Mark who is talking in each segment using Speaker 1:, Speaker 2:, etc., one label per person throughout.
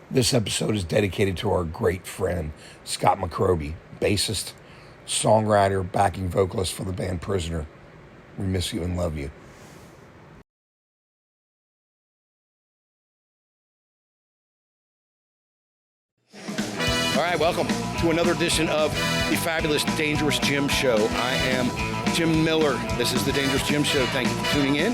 Speaker 1: This episode is dedicated to our great friend, Scott McCroby, bassist, songwriter, backing vocalist for the band Prisoner. We miss you and love you.
Speaker 2: All right, welcome to another edition of the fabulous Dangerous Jim Show. I am Jim Miller. This is the Dangerous Jim Show. Thank you for tuning in.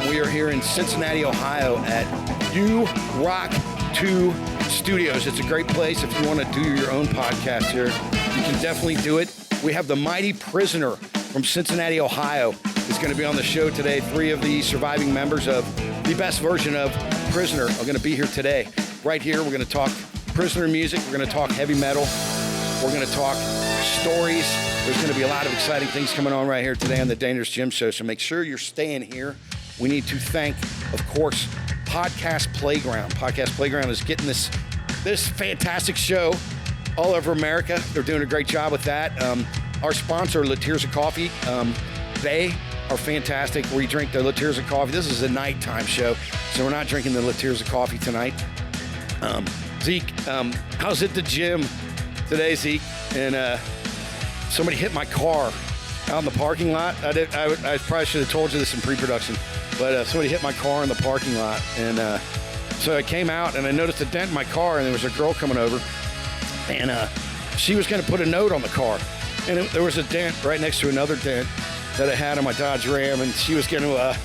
Speaker 2: We are here in Cincinnati, Ohio at You Rock 2 Studios. It's a great place if you want to do your own podcast here. You can definitely do it. We have the mighty Prisoner from Cincinnati, Ohio, is going to be on the show today. 3 of the surviving members of the best version of Prisoner are going to be here today. Right here, we're going to talk Prisoner music. We're going to talk heavy metal. We're going to talk stories. There's going to be a lot of exciting things coming on right here today on the Dangerous Jim Show, so make sure you're staying here. We need to thank, of course, Podcast Playground. Podcast Playground is getting this fantastic show all over America. They're doing a great job with that. Our sponsor, La Tears of Coffee, they are fantastic. We drink the La Tears of Coffee. This is a nighttime show, so we're not drinking the La Tears of Coffee tonight. Zeke, how's it the gym today, Zeke? And somebody hit my car out in the parking lot. I probably should have told you this in pre-production, but somebody hit my car in the parking lot. And so I came out and I noticed a dent in my car, and there was a girl coming over, and she was going to put a note on the car. And there was a dent right next to another dent that I had on my Dodge Ram, and she was going to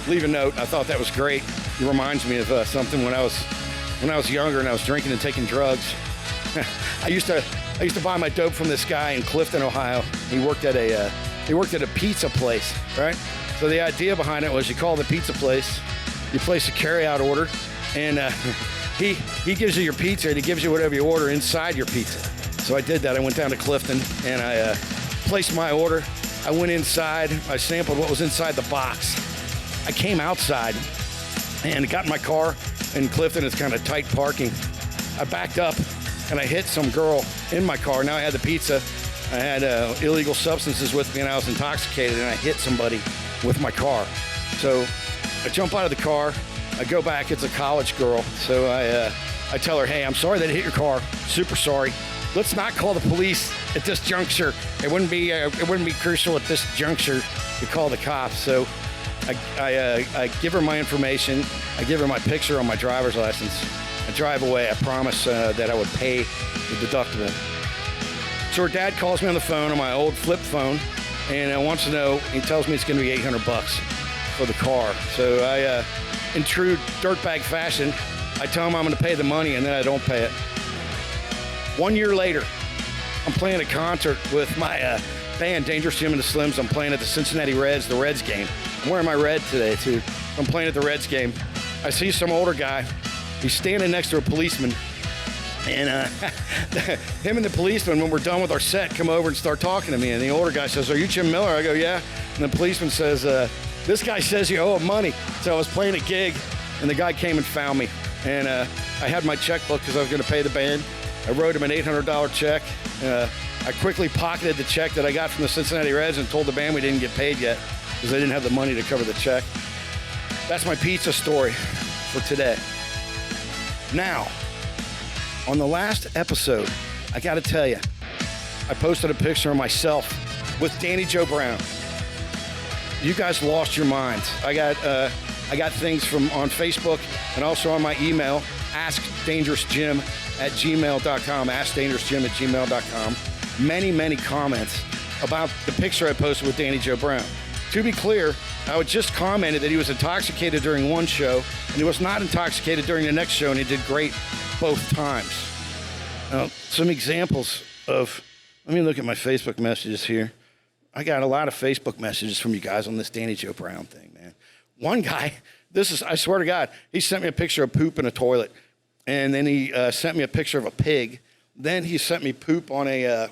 Speaker 2: leave a note. I thought that was great. It reminds me of something when I was younger and I was drinking and taking drugs. I used to buy my dope from this guy in Clifton, Ohio. He worked at a pizza place, right? So the idea behind it was you call the pizza place, you place a carryout order, and he gives you your pizza and he gives you whatever you order inside your pizza. So I did that. I went down to Clifton and I placed my order. I went inside. I sampled what was inside the box. I came outside and got in my car. In Clifton, it's kind of tight parking. I backed up and I hit some girl in my car. Now I had the pizza. I had illegal substances with me and I was intoxicated, and I hit somebody with my car. So I jump out of the car. I go back. It's a college girl. So I tell her, hey, I'm sorry that I hit your car. Super sorry. Let's not call the police at this juncture. It wouldn't be crucial at this juncture to call the cops. So I give her my information. I give her my picture on my driver's license. I drive away. I promise that I would pay the deductible. So her dad calls me on the phone on my old flip phone, and wants to know. He tells me it's going to be $800 for the car. So I, in true dirtbag fashion, I tell him I'm going to pay the money, and then I don't pay it. 1 year later, I'm playing a concert with my band, Dangerous Jim and the Slims. I'm playing at the Cincinnati Reds, the Reds game. I'm wearing my red today, too. I'm playing at the Reds game. I see some older guy. He's standing next to a policeman. And him and the policeman, when we're done with our set, come over and start talking to me. And the older guy says, are you Jim Miller? I go, yeah. And the policeman says, this guy says you owe him money. So I was playing a gig, and the guy came and found me. And I had my checkbook because I was going to pay the band. I wrote him an $800 check. I quickly pocketed the check that I got from the Cincinnati Reds and told the band we didn't get paid yet because they didn't have the money to cover the check. That's my pizza story for today. Now, on the last episode, I got to tell you, I posted a picture of myself with Danny Joe Brown. You guys lost your minds. I got things from on Facebook and also on my email, askdangerousjim@gmail.com, askdangerousjim@gmail.com. Many comments about the picture I posted with Danny Joe Brown. To be clear, I had just commented that he was intoxicated during one show and he was not intoxicated during the next show, and he did great both times. Some examples of, let me look at my Facebook messages here. I got a lot of Facebook messages from you guys on this Danny Joe Brown thing, man. One guy, I swear to God, he sent me a picture of poop in a toilet, and then he sent me a picture of a pig. Then he sent me poop on a,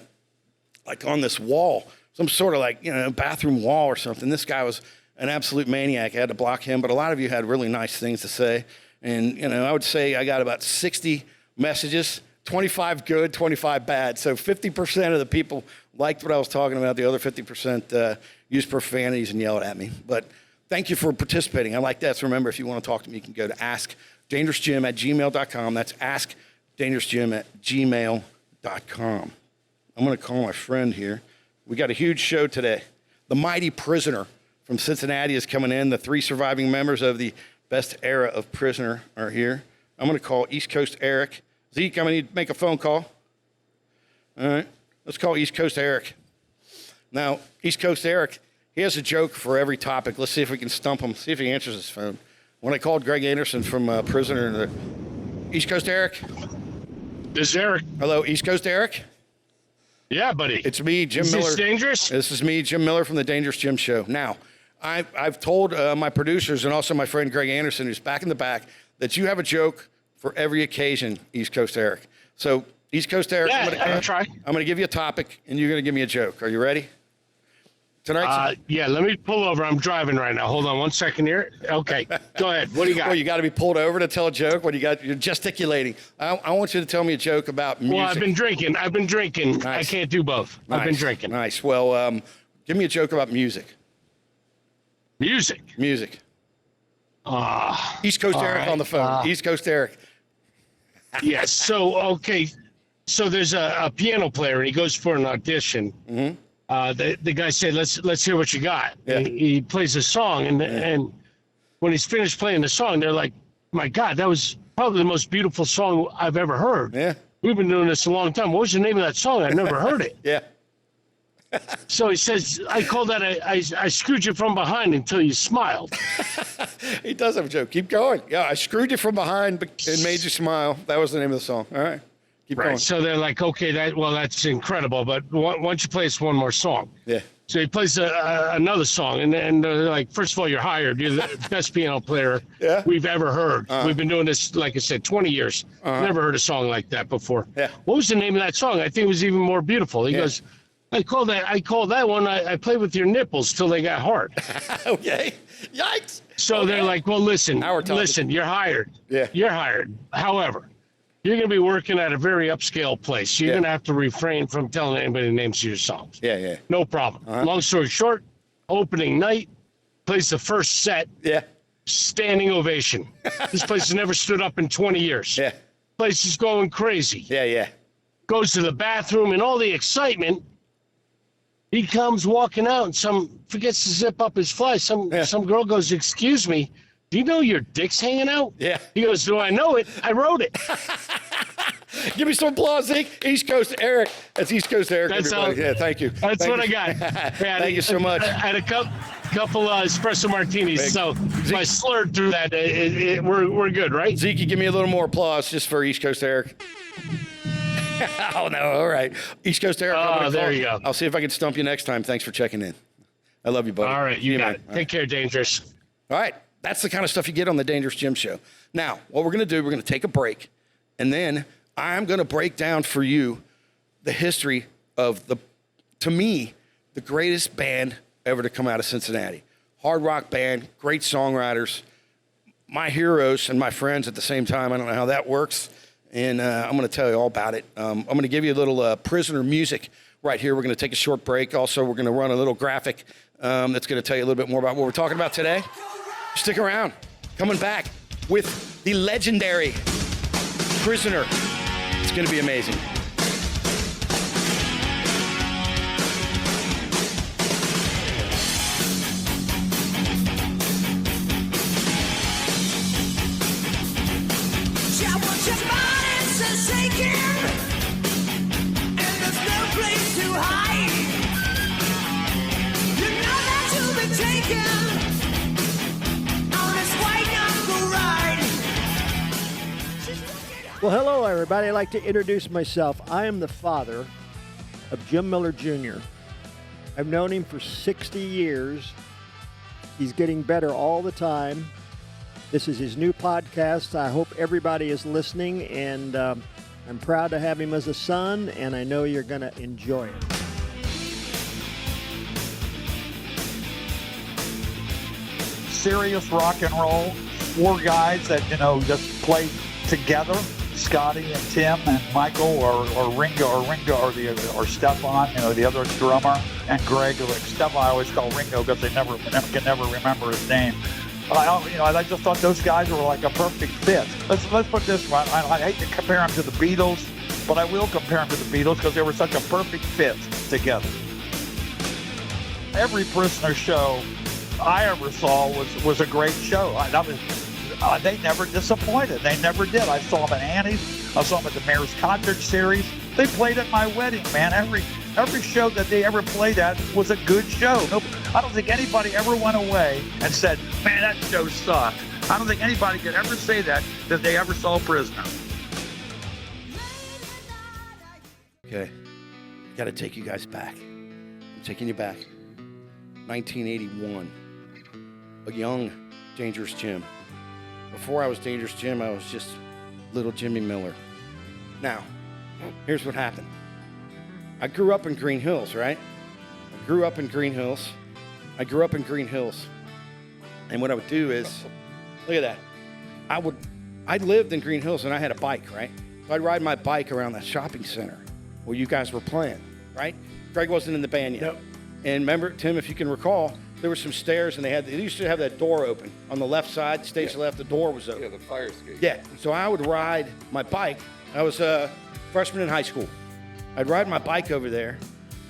Speaker 2: on this wall, some sort of bathroom wall or something. This guy was an absolute maniac. I had to block him, but a lot of you had really nice things to say. And, I would say I got about 60 messages, 25 good, 25 bad. So 50% of the people liked what I was talking about. The other 50% used profanities and yelled at me. But thank you for participating. I like that. So remember, if you want to talk to me, you can go to askdangerousjim@gmail.com. That's askdangerousjim@gmail.com. I'm going to call my friend here. We got a huge show today. The mighty Prisoner from Cincinnati is coming in. The 3 surviving members of the best era of Prisoner are here. I'm going to call East Coast Eric. Zeke, I'm going to need to make a phone call. All right, let's call East Coast Eric. Now, East Coast Eric, he has a joke for every topic. Let's see if we can stump him, see if he answers his phone. When I called Greg Anderson from Prisoner, East Coast Eric.
Speaker 3: This is Eric.
Speaker 2: Hello, East Coast Eric.
Speaker 3: Yeah, buddy.
Speaker 2: It's me, Jim Miller.
Speaker 3: Is this dangerous?
Speaker 2: This is me, Jim Miller from the Dangerous Jim Show. Now, I've told my producers and also my friend Greg Anderson, who's back in the back, that you have a joke for every occasion, East Coast Eric. So, East Coast Eric,
Speaker 3: Yeah, I'll try.
Speaker 2: I'm going to give you a topic, and you're going to give me a joke. Are you ready? Tonight.
Speaker 3: Yeah, let me pull over. I'm driving right now. Hold on 1 second here. Okay, go ahead. What do you got?
Speaker 2: Well, you got to be pulled over to tell a joke. What do you got? You're gesticulating. I want you to tell me a joke about music.
Speaker 3: Well, I've been drinking.
Speaker 2: Nice.
Speaker 3: I can't do both.
Speaker 2: Nice.
Speaker 3: I've been drinking.
Speaker 2: Nice. Well, give me a joke about music.
Speaker 3: Music.
Speaker 2: East Coast Eric
Speaker 3: right.
Speaker 2: on the phone. East Coast Eric.
Speaker 3: Yes. So, okay. So there's a piano player, and he goes for an audition.
Speaker 2: Mm-hmm.
Speaker 3: The guy said, "Let's hear what you got."
Speaker 2: Yeah.
Speaker 3: He plays a song, and when he's finished playing the song, they're like, "My God, that was probably the most beautiful song I've ever heard."
Speaker 2: Yeah.
Speaker 3: We've been doing this a long time. What was the name of that song? I never heard it.
Speaker 2: Yeah.
Speaker 3: So he says, "I call that I screwed you from behind until you smiled."
Speaker 2: He does have a joke. Keep going. Yeah, I screwed you from behind and made you smile. That was the name of the song. All right. Keep going.
Speaker 3: So they're like, "Okay, that's incredible, but why don't you play us one more song?"
Speaker 2: Yeah.
Speaker 3: So he plays another song, and they're like, "First of all, you're hired. You're the best piano player we've ever heard. We've been doing this, like I said, 20 years. Never heard a song like that before."
Speaker 2: Yeah.
Speaker 3: What was the name of that song? I think it was even more beautiful. He goes, I call that one. I played with your nipples till they got hard."
Speaker 2: Okay. Yikes.
Speaker 3: So they're like, "Well, listen, you're hired.
Speaker 2: Yeah.
Speaker 3: You're hired. However, you're going to be working at a very upscale place. You're going to have to refrain from telling anybody the names of your songs."
Speaker 2: Yeah.
Speaker 3: No problem. Long story short, opening night, plays the first set.
Speaker 2: Yeah.
Speaker 3: Standing ovation. This place has never stood up in 20 years.
Speaker 2: Yeah.
Speaker 3: Place is going crazy.
Speaker 2: Yeah.
Speaker 3: Goes to the bathroom and all the excitement. He comes walking out and forgets to zip up his fly. Some girl goes, "Excuse me, do you know your dick's hanging out?"
Speaker 2: Yeah.
Speaker 3: He goes, "Do I know it? I wrote it."
Speaker 2: Give me some applause, Zeke. East Coast Eric. That's East Coast Eric.
Speaker 3: That's
Speaker 2: everybody. Yeah, thank you.
Speaker 3: That's what I got.
Speaker 2: Thank you so much.
Speaker 3: I had a couple espresso martinis, so if I slurred through that, we're good, right?
Speaker 2: Zeke, you give me a little more applause just for East Coast Eric. Oh, no. All right. East Coast Eric.
Speaker 3: Oh, there you go.
Speaker 2: I'll see if I can stump you next time. Thanks for checking in. I love you, buddy.
Speaker 3: All right. You got it.
Speaker 2: All
Speaker 3: Take care, Dangerous.
Speaker 2: All right. That's the kind of stuff you get on the Dangerous Jim Show. Now, what we're going to do, we're going to take a break, and then I'm going to break down for you the history of, to me, the greatest band ever to come out of Cincinnati. Hard rock band, great songwriters, my heroes and my friends at the same time. I don't know how that works, and I'm going to tell you all about it. I'm going to give you a little Prisoner music right here. We're going to take a short break. Also, we're going to run a little graphic that's going to tell you a little bit more about what we're talking about today. Stick around. Coming back with the legendary Prisoner. It's going to be amazing.
Speaker 4: Well, hello, everybody. I'd like to introduce myself. I am the father of Jim Miller Jr. I've known him for 60 years. He's getting better all the time. This is his new podcast. I hope everybody is listening, and I'm proud to have him as a son, and I know you're going to enjoy it.
Speaker 5: Serious rock and roll. 4 guys that, just play together. Scotty and Tim and Michael or Ringo or Stefan, the other drummer, and Greg. Like Stefan, I always call Ringo because they can never remember his name. I just thought those guys were like a perfect fit. Let's put this one. I hate to compare them to the Beatles, but I will compare them to the Beatles because they were such a perfect fit together. Every Prisoner show I ever saw was a great show. They never disappointed. They never did. I saw them at Annie's. I saw them at the Mayor's Concert Series. They played at my wedding, man. Every show that they ever played at was a good show. I don't think anybody ever went away and said, man, that show sucked. I don't think anybody could ever say that they ever saw Prisoner.
Speaker 2: Okay, got to take you guys back. I'm taking you back. 1981. A young Dangerous Jim. Before I was Dangerous Jim, I was just little Jimmy Miller. Now, here's what happened. I grew up in Green Hills, right? I grew up in Green Hills. And what I would do is, look at that. I lived in Green Hills and I had a bike, right? So I'd ride my bike around that shopping center where you guys were playing, right? Greg wasn't in the band yet.
Speaker 3: Yep.
Speaker 2: And remember, Tim, if you can recall, there were some stairs and they used to have that door open. On the left side, stage to the left, the door was open.
Speaker 6: Yeah, the fire escape.
Speaker 2: Yeah, so I would ride my bike. I was a freshman in high school. I'd ride my bike over there.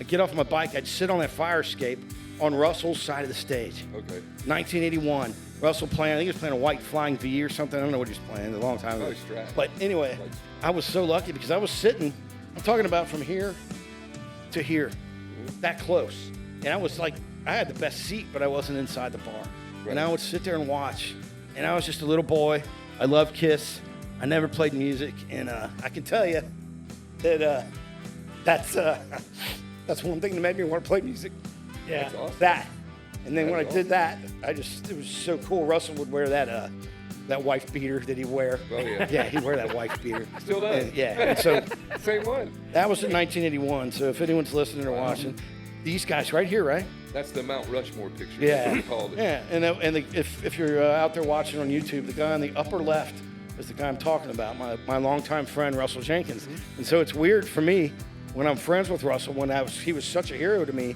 Speaker 2: I'd get off my bike. I'd sit on that fire escape on Russell's side of the stage.
Speaker 6: Okay.
Speaker 2: 1981. Russell playing, I think he was playing a white flying V or something. I don't know what he was playing, a long time ago.
Speaker 6: Probably Strat.
Speaker 2: But anyway, I was so lucky because I was sitting, I'm talking about from here to here, that close. And I was like, I had the best seat, but I wasn't inside the bar.
Speaker 6: Right.
Speaker 2: And I would sit there and watch. And I was just a little boy. I loved Kiss. I never played music. And I can tell you that that's one thing that made me want to play music.
Speaker 3: Yeah.
Speaker 6: That's awesome.
Speaker 2: That. And then when I
Speaker 6: That's
Speaker 2: did that, it was so cool. Russell would wear that wife beater that he'd wear.
Speaker 6: Oh, yeah.
Speaker 2: Yeah, he'd wear that wife beater.
Speaker 6: Still does.
Speaker 2: And, yeah. And so
Speaker 6: Same one.
Speaker 2: that was in 1981. So if anyone's listening or watching, these guys right here, right?
Speaker 6: That's the Mount Rushmore picture.
Speaker 2: Yeah.
Speaker 6: That's what we called it.
Speaker 2: Yeah. And if you're out there watching on YouTube, the guy on the upper left is the guy I'm talking about, my longtime friend, Russell Jenkins.
Speaker 6: Mm-hmm.
Speaker 2: And so it's weird for me when I'm friends with Russell he was such a hero to me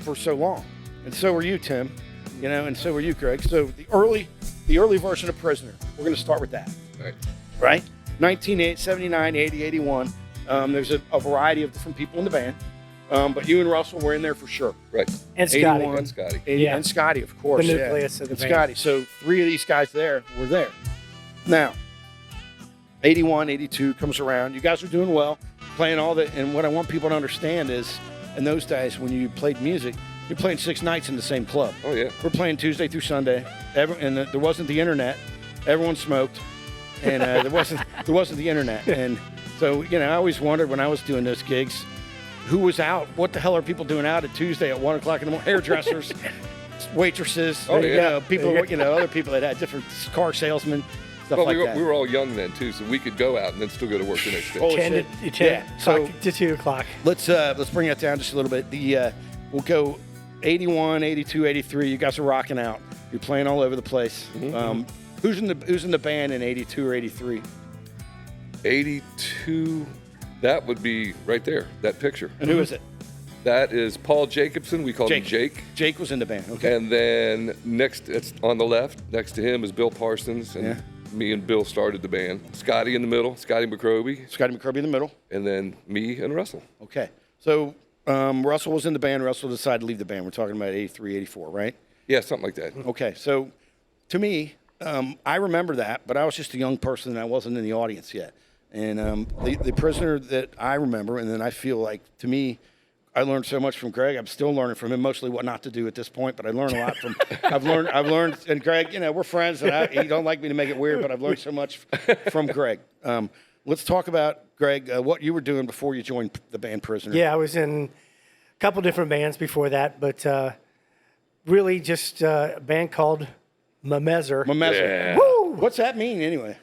Speaker 2: for so long. And so were you, Tim, and so were you, Greg. So the early version of Prisoner, we're going to start with that,
Speaker 6: Right.
Speaker 2: right? 1979, 80, 81. There's a variety of different people in the band, but you and Russell were in there for sure.
Speaker 6: Right.
Speaker 3: And Scotty.
Speaker 2: 81,
Speaker 6: And Scotty.
Speaker 3: Yeah.
Speaker 2: And Scotty, of course.
Speaker 3: The
Speaker 2: yeah.
Speaker 3: nucleus of the
Speaker 2: and
Speaker 3: band.
Speaker 2: Scotty. So 3 of these guys there were there. Now, 81, 82 comes around. You guys are doing well, playing all the, and what I want people to understand is, in those days when you played music, you're playing 6 nights in the same club.
Speaker 6: Oh, yeah.
Speaker 2: We're playing Tuesday through Sunday, and there wasn't the internet. Everyone smoked, and there wasn't the internet. And so, I always wondered when I was doing those gigs, who was out? What the hell are people doing out at Tuesday at 1 o'clock in the morning? Hairdressers, waitresses,
Speaker 6: Oh, yeah.
Speaker 2: people, other people that had different car salesmen, stuff
Speaker 6: Well,
Speaker 2: like
Speaker 6: we
Speaker 2: that.
Speaker 6: were all young then, too, so we could go out and then still go to work the next day.
Speaker 2: Holy
Speaker 3: 10
Speaker 2: shit.
Speaker 3: to,
Speaker 2: Yeah. So
Speaker 3: to 2 o'clock.
Speaker 2: let's bring that down just a little bit. We'll go 81, 82, 83. You guys are rocking out. You're playing all over the place.
Speaker 6: Mm-hmm.
Speaker 2: Who's in the band in 82 or 83?
Speaker 6: 82, that would be right there, that picture.
Speaker 2: And who is it?
Speaker 6: That is Paul Jacobson. We called him Jake.
Speaker 2: Jake was in the band. Okay.
Speaker 6: And then it's on the left, next to him is Bill Parsons. And
Speaker 2: Yeah.
Speaker 6: me and Bill started the band. Scotty in the middle, Scotty McCroby.
Speaker 2: Scotty McCroby in the middle.
Speaker 6: And then me and Russell.
Speaker 2: Okay. So Russell was in the band. Russell decided to leave the band. We're talking about 83, 84, right?
Speaker 6: Yeah, something like that.
Speaker 2: Okay. So to me, I remember that, but I was just a young person and I wasn't in the audience yet. And the Prisoner that I remember, and then I feel like, to me, I learned so much from Greg. I'm still learning from him, mostly what not to do at this point, but I learned a lot from, I've learned, and Greg, we're friends, and he don't like me to make it weird, but I've learned so much from Greg. Let's talk about, Greg, what you were doing before you joined the band Prisoner.
Speaker 3: Yeah, I was in a couple different bands before that, but really just a band called Mamezer.
Speaker 2: Mamezer.
Speaker 6: Yeah.
Speaker 3: Woo!
Speaker 2: What's that mean anyway?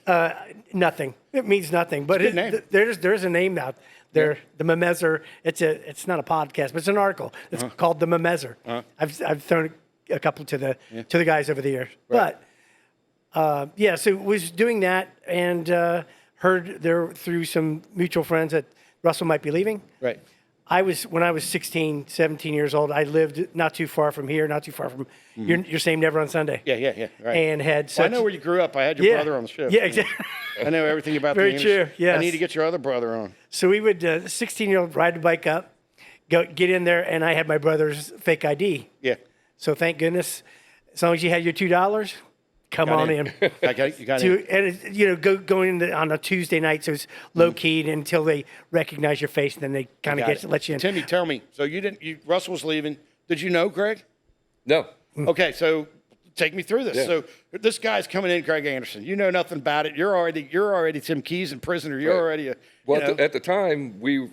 Speaker 3: Nothing. It means nothing. But
Speaker 2: It's a good name.
Speaker 3: there's a name out there. The Mamezer. It's not a podcast, but it's an article. It's called the Mamezer. I've thrown a couple to the guys over the years.
Speaker 2: Right.
Speaker 3: But so was doing that and heard there through some mutual friends that Russell might be leaving.
Speaker 2: Right.
Speaker 7: when I was 16, 17 years old, I lived not too far from here, not too far from your same Never on Sunday.
Speaker 2: Yeah. Right.
Speaker 7: And had
Speaker 2: Well, I know where you grew up. I had your brother on the show.
Speaker 7: Yeah, exactly.
Speaker 2: I know everything about
Speaker 7: Very
Speaker 2: the
Speaker 7: true, yes.
Speaker 2: I need to get your other brother on.
Speaker 7: So we would 16-year-old ride the bike up, get in there, and I had my brother's fake ID.
Speaker 2: Yeah.
Speaker 7: So thank goodness, as long as you had your $2, come on in.
Speaker 2: You got in.
Speaker 7: And going in on a Tuesday night, so it's low keyed until they recognize your face, and then they kind of let you in.
Speaker 2: Timmy, tell me. So Russell was leaving. Did you know Greg?
Speaker 6: No.
Speaker 2: Okay, so take me through this.
Speaker 6: Yeah.
Speaker 2: So this guy's coming in, Greg Anderson. You know nothing about it. You're already Tim Keys and Prisoner. You're already
Speaker 6: At the time, we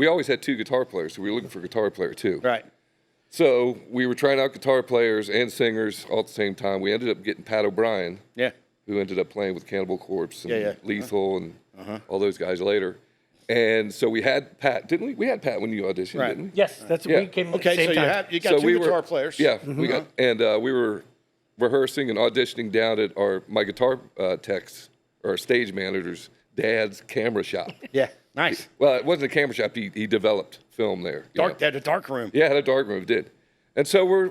Speaker 6: always had 2 guitar players, so we were looking for a guitar player too.
Speaker 2: Right.
Speaker 6: So we were trying out guitar players and singers all at the same time. We ended up getting Pat O'Brien, who ended up playing with Cannibal Corpse and Lethal and all those guys later. And so we had Pat, didn't we? We had Pat when you auditioned, didn't we?
Speaker 7: Yes, that's we came at the same time.
Speaker 2: You got 2 guitar players.
Speaker 6: Yeah, we got, and we were rehearsing and auditioning down at my guitar tech's or stage manager's dad's camera shop.
Speaker 2: Yeah, nice.
Speaker 6: Well, it wasn't a camera shop. He developed film there.
Speaker 2: Had a dark room.
Speaker 6: Yeah, had a dark room. Did, and so we're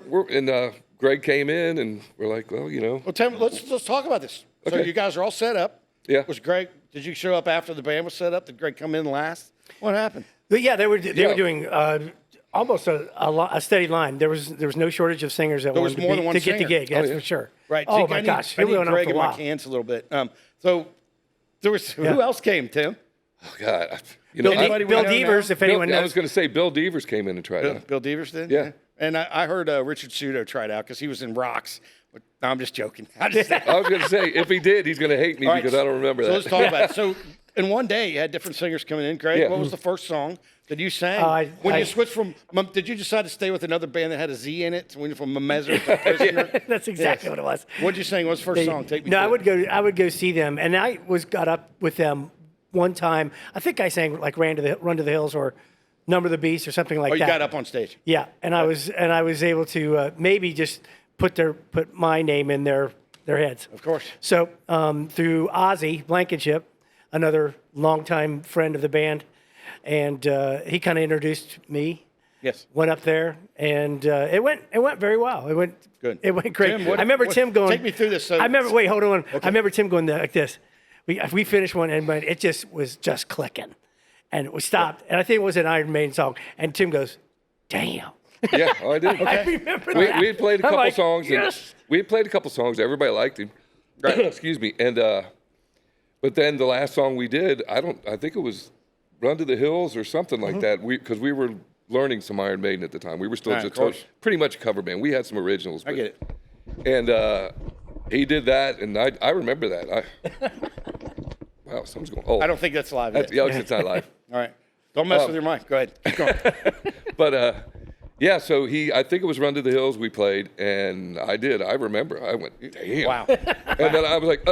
Speaker 6: Greg came in and we're like, well,
Speaker 2: Well, Tim, let's talk about this. So
Speaker 6: Okay.
Speaker 2: you guys are all set up.
Speaker 6: Yeah.
Speaker 2: Was Greg? Did you show up after the band was set up? Did Greg come in last? What happened?
Speaker 7: But yeah, they were doing almost a steady line. There was no shortage of singers that wanted
Speaker 2: more than one
Speaker 7: to get the
Speaker 2: singer.
Speaker 7: gig. That's for sure.
Speaker 2: Right.
Speaker 7: Oh
Speaker 2: See,
Speaker 7: my gosh,
Speaker 2: I
Speaker 7: it
Speaker 2: need
Speaker 7: went on
Speaker 2: Greg
Speaker 7: for a
Speaker 2: in my
Speaker 7: while.
Speaker 2: cans a little bit. So there was who else came, Tim?
Speaker 6: oh God,
Speaker 7: Bill
Speaker 2: Anybody we know
Speaker 7: Devers,
Speaker 2: now?
Speaker 7: if anyone
Speaker 6: I
Speaker 7: knows.
Speaker 6: was going to say Bill Devers came in and tried out.
Speaker 2: Bill Devers did?
Speaker 6: Yeah.
Speaker 2: And I heard Richard Sudo tried out because he was in Rocks. But no, I'm just joking. I
Speaker 6: I was going to say, if he did, he's going to hate me
Speaker 2: All right,
Speaker 6: because I don't remember
Speaker 2: so
Speaker 6: that.
Speaker 2: let's talk about it. So in one day, you had different singers coming in. Greg,
Speaker 6: Yeah.
Speaker 2: what was the first song that you sang?
Speaker 7: I-
Speaker 2: you switched from, did you decide to stay with another band that had a Z in it? When you from Memezer to Prisoner?
Speaker 7: That's exactly what it was.
Speaker 2: What did you sing? What was the first song? Take me
Speaker 7: No,
Speaker 2: through
Speaker 7: I would go see them, and I got up with them one time. I think I sang like Run to the Hills or Number the Beast or something like
Speaker 2: Oh,
Speaker 7: that.
Speaker 2: you got up on stage.
Speaker 7: Yeah, and I was able to maybe just put my name in their heads.
Speaker 2: Of course.
Speaker 7: So through Ozzy Blankenship, another longtime friend of the band, and he kind of introduced me.
Speaker 2: Yes.
Speaker 7: Went up there, and it went very well. It went
Speaker 2: Good.
Speaker 7: It went great.
Speaker 2: Tim,
Speaker 7: I remember Tim going.
Speaker 2: Take me through this.
Speaker 7: I remember. Wait, hold on. I remember Tim going like this. We finished one, and it just was clicking, and we stopped. And I think it was an Iron Maiden song. And Tim goes, "Damn."
Speaker 6: Yeah, I did.
Speaker 7: I remember that.
Speaker 6: We had played a
Speaker 7: I'm
Speaker 6: couple
Speaker 7: like,
Speaker 6: songs.
Speaker 7: yes.
Speaker 6: And we had played a couple songs. Everybody liked him. Excuse me. And but then the last song we did, I think it was "Run to the Hills" or something like that. Because we were learning some Iron Maiden at the time. We were still
Speaker 2: Right, of
Speaker 6: just
Speaker 2: course.
Speaker 6: pretty much a cover band. We had some originals.
Speaker 2: I
Speaker 6: but-
Speaker 2: get it.
Speaker 6: And he did that, and I remember that. Wow, something's going. Oh,
Speaker 2: I don't think that's live yet.
Speaker 6: Yeah, it's not live.
Speaker 2: All right. Don't mess with your mic. Go ahead. Keep going.
Speaker 6: But yeah, so I think it was "Run to the Hills" we played, and I did. I remember. I went, damn.
Speaker 2: Wow.
Speaker 6: And then I was like,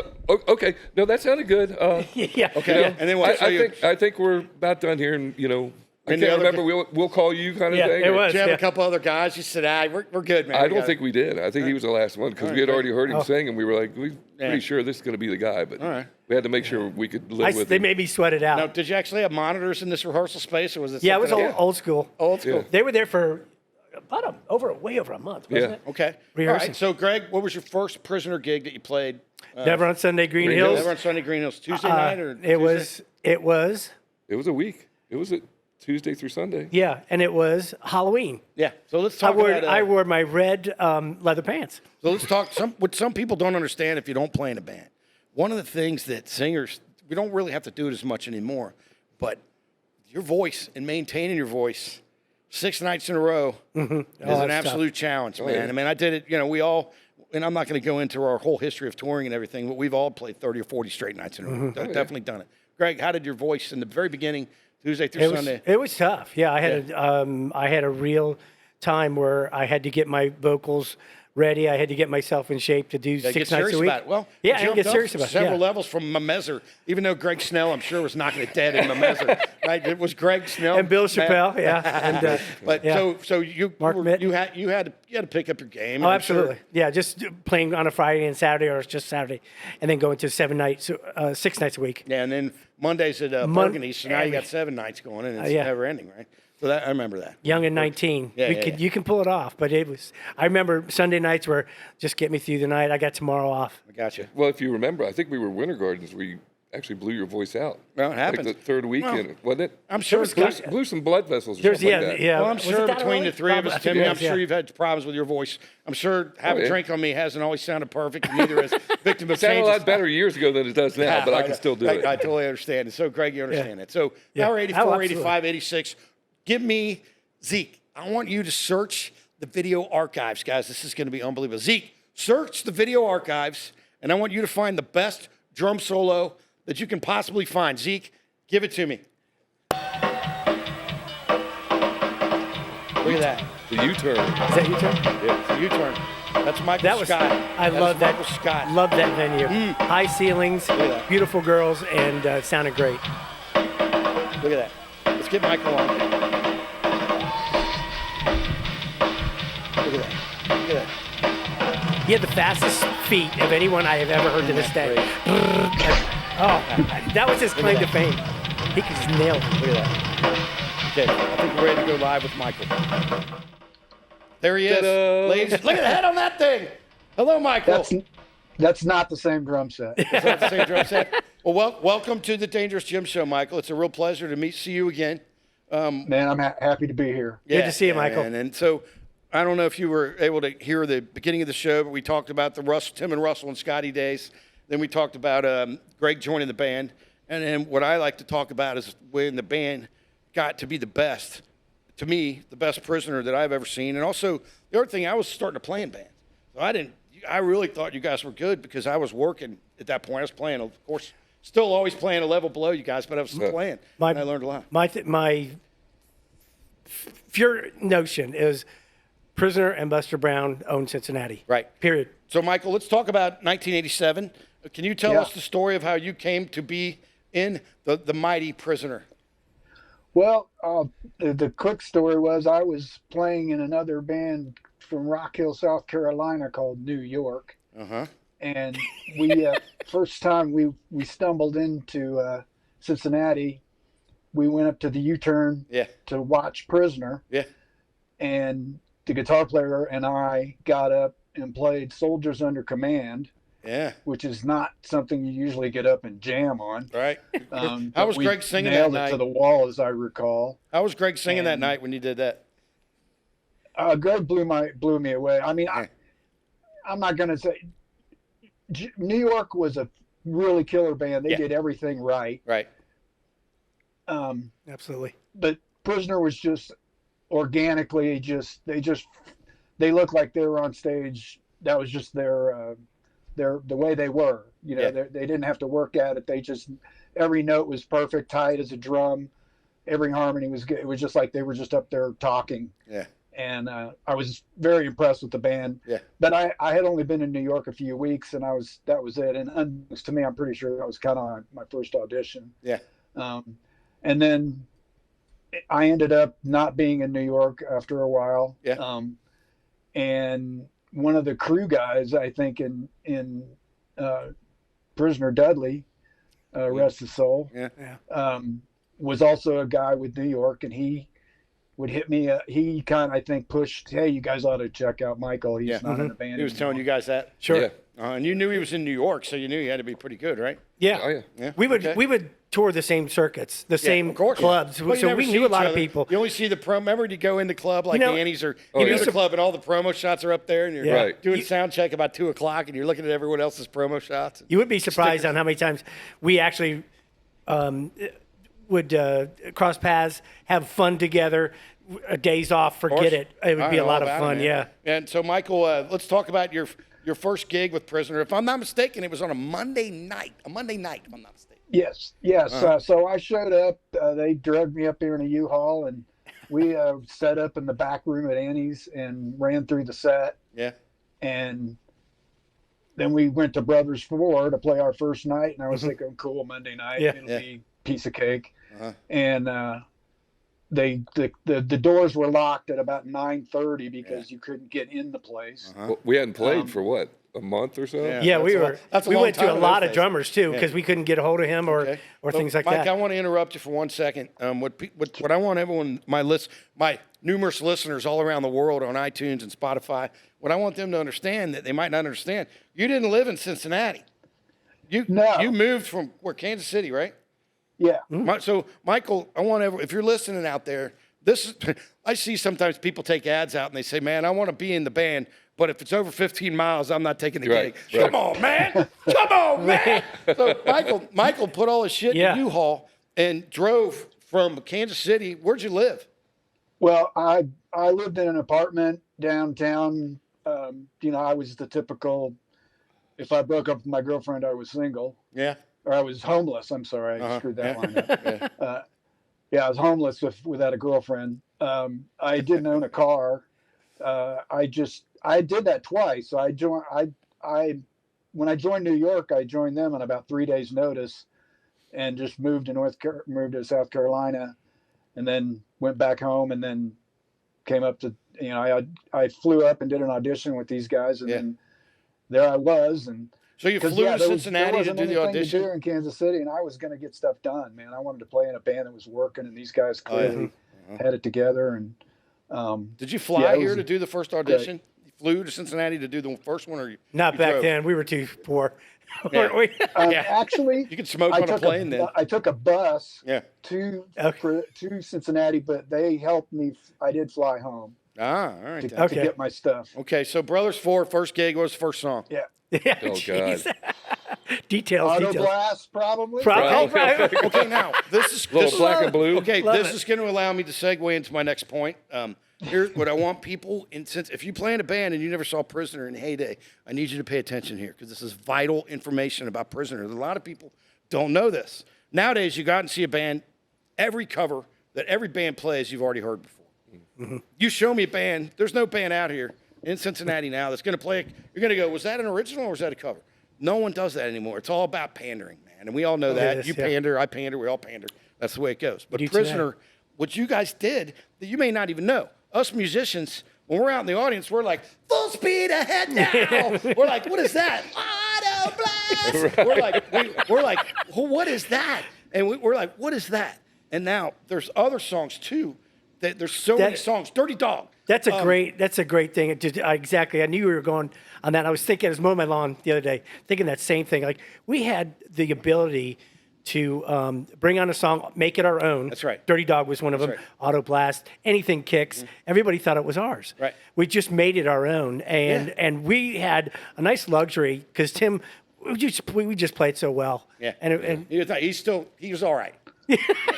Speaker 6: okay, no, that sounded good.
Speaker 7: Yeah.
Speaker 2: Okay. And then what?
Speaker 6: I think we're about done here, and I
Speaker 2: And the
Speaker 6: can't
Speaker 2: other
Speaker 6: remember. We'll call you kind of
Speaker 7: Yeah,
Speaker 6: thing.
Speaker 7: it
Speaker 6: or-
Speaker 7: was.
Speaker 2: Did you have
Speaker 7: Yeah.
Speaker 2: a couple other guys? You said, we're good, man.
Speaker 6: I don't think we did. I think he was the last one because we had already heard him sing, and we were like, we're
Speaker 2: Yeah.
Speaker 6: pretty sure this is going to be the guy. But
Speaker 2: All right.
Speaker 6: we had to make sure we could live with
Speaker 7: They
Speaker 6: him.
Speaker 7: made me sweat it out.
Speaker 2: Now, did you actually have monitors in this rehearsal space, or was it?
Speaker 7: Yeah, it was
Speaker 2: something
Speaker 7: old
Speaker 2: else?
Speaker 7: school.
Speaker 2: Old school.
Speaker 6: Yeah.
Speaker 7: They were there for about way over a month, wasn't
Speaker 6: Yeah.
Speaker 7: it?
Speaker 2: Okay. All
Speaker 7: Rehearsing.
Speaker 2: right. So, Greg, what was your first Prisoner gig that you played?
Speaker 7: Never on Sunday, Green
Speaker 6: Green
Speaker 7: Hills.
Speaker 6: Hills.
Speaker 2: Never on Sunday Green Hills. Tuesday night or
Speaker 7: It
Speaker 2: Tuesday?
Speaker 7: was
Speaker 6: It was a week. It was a Tuesday through Sunday.
Speaker 7: yeah, and it was Halloween.
Speaker 2: Yeah. So let's
Speaker 7: I
Speaker 2: talk
Speaker 7: wore
Speaker 2: about.
Speaker 7: my red leather pants.
Speaker 2: So let's talk. What some people don't understand if you don't play in a band. One of the things that singers, we don't really have to do it as much anymore, but your voice and maintaining your voice 6 nights in a row is an
Speaker 7: that's
Speaker 2: absolute challenge, man.
Speaker 6: yeah.
Speaker 2: I mean, I did it. We all, and I'm not going to go into our whole history of touring and everything, but we've all played 30 or 40 straight nights in a row. Definitely done it. Greg, how did your voice in the very beginning, Tuesday through Sunday?
Speaker 7: It was tough. Yeah, I had a real time where I had to get my vocals ready. I had to get myself in shape to do
Speaker 2: Yeah,
Speaker 7: 6
Speaker 2: get
Speaker 7: nights
Speaker 2: serious
Speaker 7: a week.
Speaker 2: about it. Well,
Speaker 7: yeah,
Speaker 2: you
Speaker 7: and get
Speaker 2: jumped up
Speaker 7: serious about it.
Speaker 2: several
Speaker 7: Yeah.
Speaker 2: levels from Memezer, even though Greg Snell, I'm sure, was knocking it dead in Memezer. Right? It was Greg Snell
Speaker 7: And Bill Chappelle, yeah. And
Speaker 2: But
Speaker 7: yeah.
Speaker 2: so you
Speaker 7: Mark Mitt.
Speaker 2: you had to to pick up your game.
Speaker 7: Oh, absolutely. Sure. Yeah, just playing on a Friday and Saturday, or it's just Saturday, and then going to 6 nights a week.
Speaker 2: Yeah, and then Mondays at Burgundy, so now you got 7 nights going, and it's never ending, right? So that I remember that.
Speaker 7: Young and 19. You can pull it off, but I remember Sunday nights were just get me through the night. I got tomorrow off.
Speaker 2: I got you.
Speaker 6: Well, if you remember, I think we were Winter Gardens where you actually blew your voice out.
Speaker 2: Well, it happened.
Speaker 6: Like the third weekend, wasn't it?
Speaker 2: I'm sure
Speaker 6: it blew some blood vessels or something like that.
Speaker 7: Yeah.
Speaker 2: Well, I'm sure between the three of us, Timmy, I'm sure you've had problems with your voice. I'm sure Have a Drink on Me hasn't always sounded perfect, and neither has Victim of
Speaker 6: It sounded
Speaker 2: Change.
Speaker 6: a lot better years ago than it does now, but I can still do it.
Speaker 2: I totally understand. And so, Greg, you understand it. So, hour 84, 85, 86. Give me Zeke. I want you to search the video archives, guys. This is going to be unbelievable. Zeke, search the video archives, and I want you to find the best drum solo that you can possibly find. Zeke, give it to me. Look at that.
Speaker 6: The U-turn.
Speaker 7: Is that U-turn?
Speaker 2: Yeah, it's a U-turn. That's Michael Scott.
Speaker 7: I love that.
Speaker 2: Michael Scott.
Speaker 7: Love that venue. High ceilings, beautiful girls, and sounded great.
Speaker 2: Look at that. Let's get Michael on. Look at that. Look at that.
Speaker 7: He had the fastest feet of anyone I have ever heard to this day. That was his claim to fame. He could just nail it.
Speaker 2: Look at that. Okay, I think we're ready to go live with Michael. There he is. Ladies, look at the head on that thing. Hello, Michael.
Speaker 8: That's not the same drum set.
Speaker 2: It's not the same drum set. Well, welcome to the Dangerous Jim Show, Michael. It's a real pleasure to see you again.
Speaker 8: Man, I'm happy to be here.
Speaker 7: Good to see you, Michael.
Speaker 2: And so, I don't know if you were able to hear the beginning of the show, but we talked about the Tim and Russell and Scotty days. Then we talked about Greg joining the band. And then what I like to talk about is when the band got to be the best, to me, the best Prisoner that I've ever seen. And also, the other thing, I was starting to play in bands. So I really thought you guys were good because I was working at that point. I was playing, of course, still always playing a level below you guys, but I was still playing. And I learned a lot.
Speaker 7: My pure notion is Prisoner and Buster Brown owned Cincinnati.
Speaker 2: Right.
Speaker 7: Period.
Speaker 2: So, Michael, let's talk about 1987. Can you tell us the story of how you came to be in the mighty Prisoner?
Speaker 8: Well, the quick story was I was playing in another band from Rock Hill, South Carolina called New York. And we first time we stumbled into Cincinnati, we went up to the U-turn to watch Prisoner.
Speaker 2: Yeah.
Speaker 8: And the guitar player and I got up and played Soldiers Under Command.
Speaker 2: Yeah.
Speaker 8: Which is not something you usually get up and jam on.
Speaker 2: Right. How was Greg singing that night?
Speaker 8: Nailed it to the wall, as I recall.
Speaker 2: How was Greg singing that night when you did that?
Speaker 8: Greg blew me away. I mean, I'm not going to say New York was a really killer band. They did everything right.
Speaker 2: Right.
Speaker 7: Absolutely.
Speaker 8: But Prisoner was just organically they looked like they were on stage. That was just the way they were. You know, they didn't have to work at it. They just, every note was perfect, tight as a drum. Every harmony was good. It was just like they were just up there talking.
Speaker 2: Yeah.
Speaker 8: And I was very impressed with the band.
Speaker 2: Yeah.
Speaker 8: But I had only been in New York a few weeks, and that was it. And unbeknownst to me, I'm pretty sure that was kind of my first audition.
Speaker 2: Yeah.
Speaker 8: And then I ended up not being in New York after a while.
Speaker 2: Yeah.
Speaker 8: And one of the crew guys, I think in Prisoner, Dudley, rest his soul, was also a guy with New York, and he would hit me. He kind of, I think, pushed, hey, you guys ought to check out Michael. He's not in the band.
Speaker 2: He was telling you guys that?
Speaker 7: Sure.
Speaker 2: Yeah. And you knew he was in New York, so you knew he had to be pretty good, right?
Speaker 7: Yeah.
Speaker 6: Oh, yeah.
Speaker 7: We would tour the same circuits, the same clubs.
Speaker 2: Well,
Speaker 7: so we knew a lot of people.
Speaker 2: You only see the promo. Remember, you go in the club like Annie's or the club, and all the promo shots are up there, and you're doing sound check about 2 o'clock, and you're looking at everyone else's promo shots.
Speaker 7: You would be surprised on how many times we actually would cross paths, have fun together. Days off, forget it. It would be a lot of fun,
Speaker 2: And so, Michael, let's talk about your first gig with Prisoner. If I'm not mistaken, it was on a Monday night. If I'm not mistaken.
Speaker 8: Yes. So I showed up. They dragged me up here in a U-Haul, and we set up in the back room at Annie's and ran through the set.
Speaker 2: Yeah.
Speaker 8: And then we went to Brothers 4 to play our first night, and I was thinking, cool, Monday night, it'll be a piece of cake. And the doors were locked at about 9:30 because you couldn't get in the place.
Speaker 6: Well, we hadn't played for what, a month or so?
Speaker 7: Yeah, we went to a lot of drummers too because we couldn't get a hold of him or things like
Speaker 2: Mike,
Speaker 7: that.
Speaker 2: I want to interrupt you for 1 second. What I want everyone, my numerous listeners all around the world on iTunes and Spotify, what I want them to understand that they might not understand, you didn't live in Cincinnati. You moved from Kansas City, right?
Speaker 8: Yeah.
Speaker 2: So, Michael, if you're listening out there, I see sometimes people take ads out and they say, man, I want to be in the band, but if it's over 15 miles, I'm not taking the gig.
Speaker 6: Right.
Speaker 2: Come on, man. Come on, man. So Michael put all his shit in the U-Haul and drove from Kansas City. Where'd you live?
Speaker 8: Well, I lived in an apartment downtown. I was the typical, if I broke up with my girlfriend, I was single.
Speaker 2: Yeah.
Speaker 8: Or I was homeless. I'm sorry. I screwed that line up. I was homeless without a girlfriend. I didn't own a car. I did that twice. So when I joined New York, I joined them on about 3 days notice and just moved to South Carolina and then went back home and then came up to, I flew up and did an audition with these guys and then there I was. And
Speaker 2: so you flew to Cincinnati to do the audition?
Speaker 8: To do in Kansas City, and I was going to get stuff done, man. I wanted to play in a band that was working, and these guys clearly had it together. And
Speaker 2: did you fly here to do the first audition? You flew to Cincinnati to do the first one, or
Speaker 7: not back
Speaker 2: drove?
Speaker 7: then? We were too poor.
Speaker 2: Yeah.
Speaker 7: Weren't we?
Speaker 8: Actually,
Speaker 2: you could smoke on a plane then.
Speaker 8: I took a bus to Cincinnati, but they helped me. I did fly home.
Speaker 2: All right.
Speaker 8: To get my stuff.
Speaker 2: Okay, so Brothers 4, first gig, what was the first song?
Speaker 8: Yeah.
Speaker 7: Yeah,
Speaker 6: oh, God.
Speaker 7: details.
Speaker 8: Auto Blast, probably.
Speaker 2: Okay, now, this is
Speaker 6: black and blue.
Speaker 2: Okay, this is going to allow me to segue into my next point. Here's what I want people, if you play in a band and you never saw Prisoner in heyday, I need you to pay attention here because this is vital information about Prisoner. A lot of people don't know this. Nowadays, you go out and see a band, every cover that every band plays, you've already heard before. Mm-hmm. You show me a band, there's no band out here in Cincinnati now that's going to play, you're going to go, was that an original or was that a cover? No one does that anymore. It's all about pandering, man. And we all know that. You pander, I pander, we all pander. That's the way it goes. But Prisoner, what you guys did that you may not even know, us musicians, when we're out in the audience, we're like, full speed ahead now. We're like, what is that? Auto blast. We're like, well, what is that? And we're like, what is that? And now there's other songs too. There's so many songs. Dirty Dog.
Speaker 7: That's a great thing. Exactly. I knew you were going on that. I was thinking, I was mowing my lawn the other day, thinking that same thing. Like we had the ability to bring on a song, make it our own.
Speaker 2: That's right.
Speaker 7: Dirty Dog was one of them. Right. Auto Blast, Anything Kicks. Everybody thought it was ours. Right. We just made it our own, and we had a nice luxury because Tim, we just played so well.
Speaker 2: Yeah. And he was all right.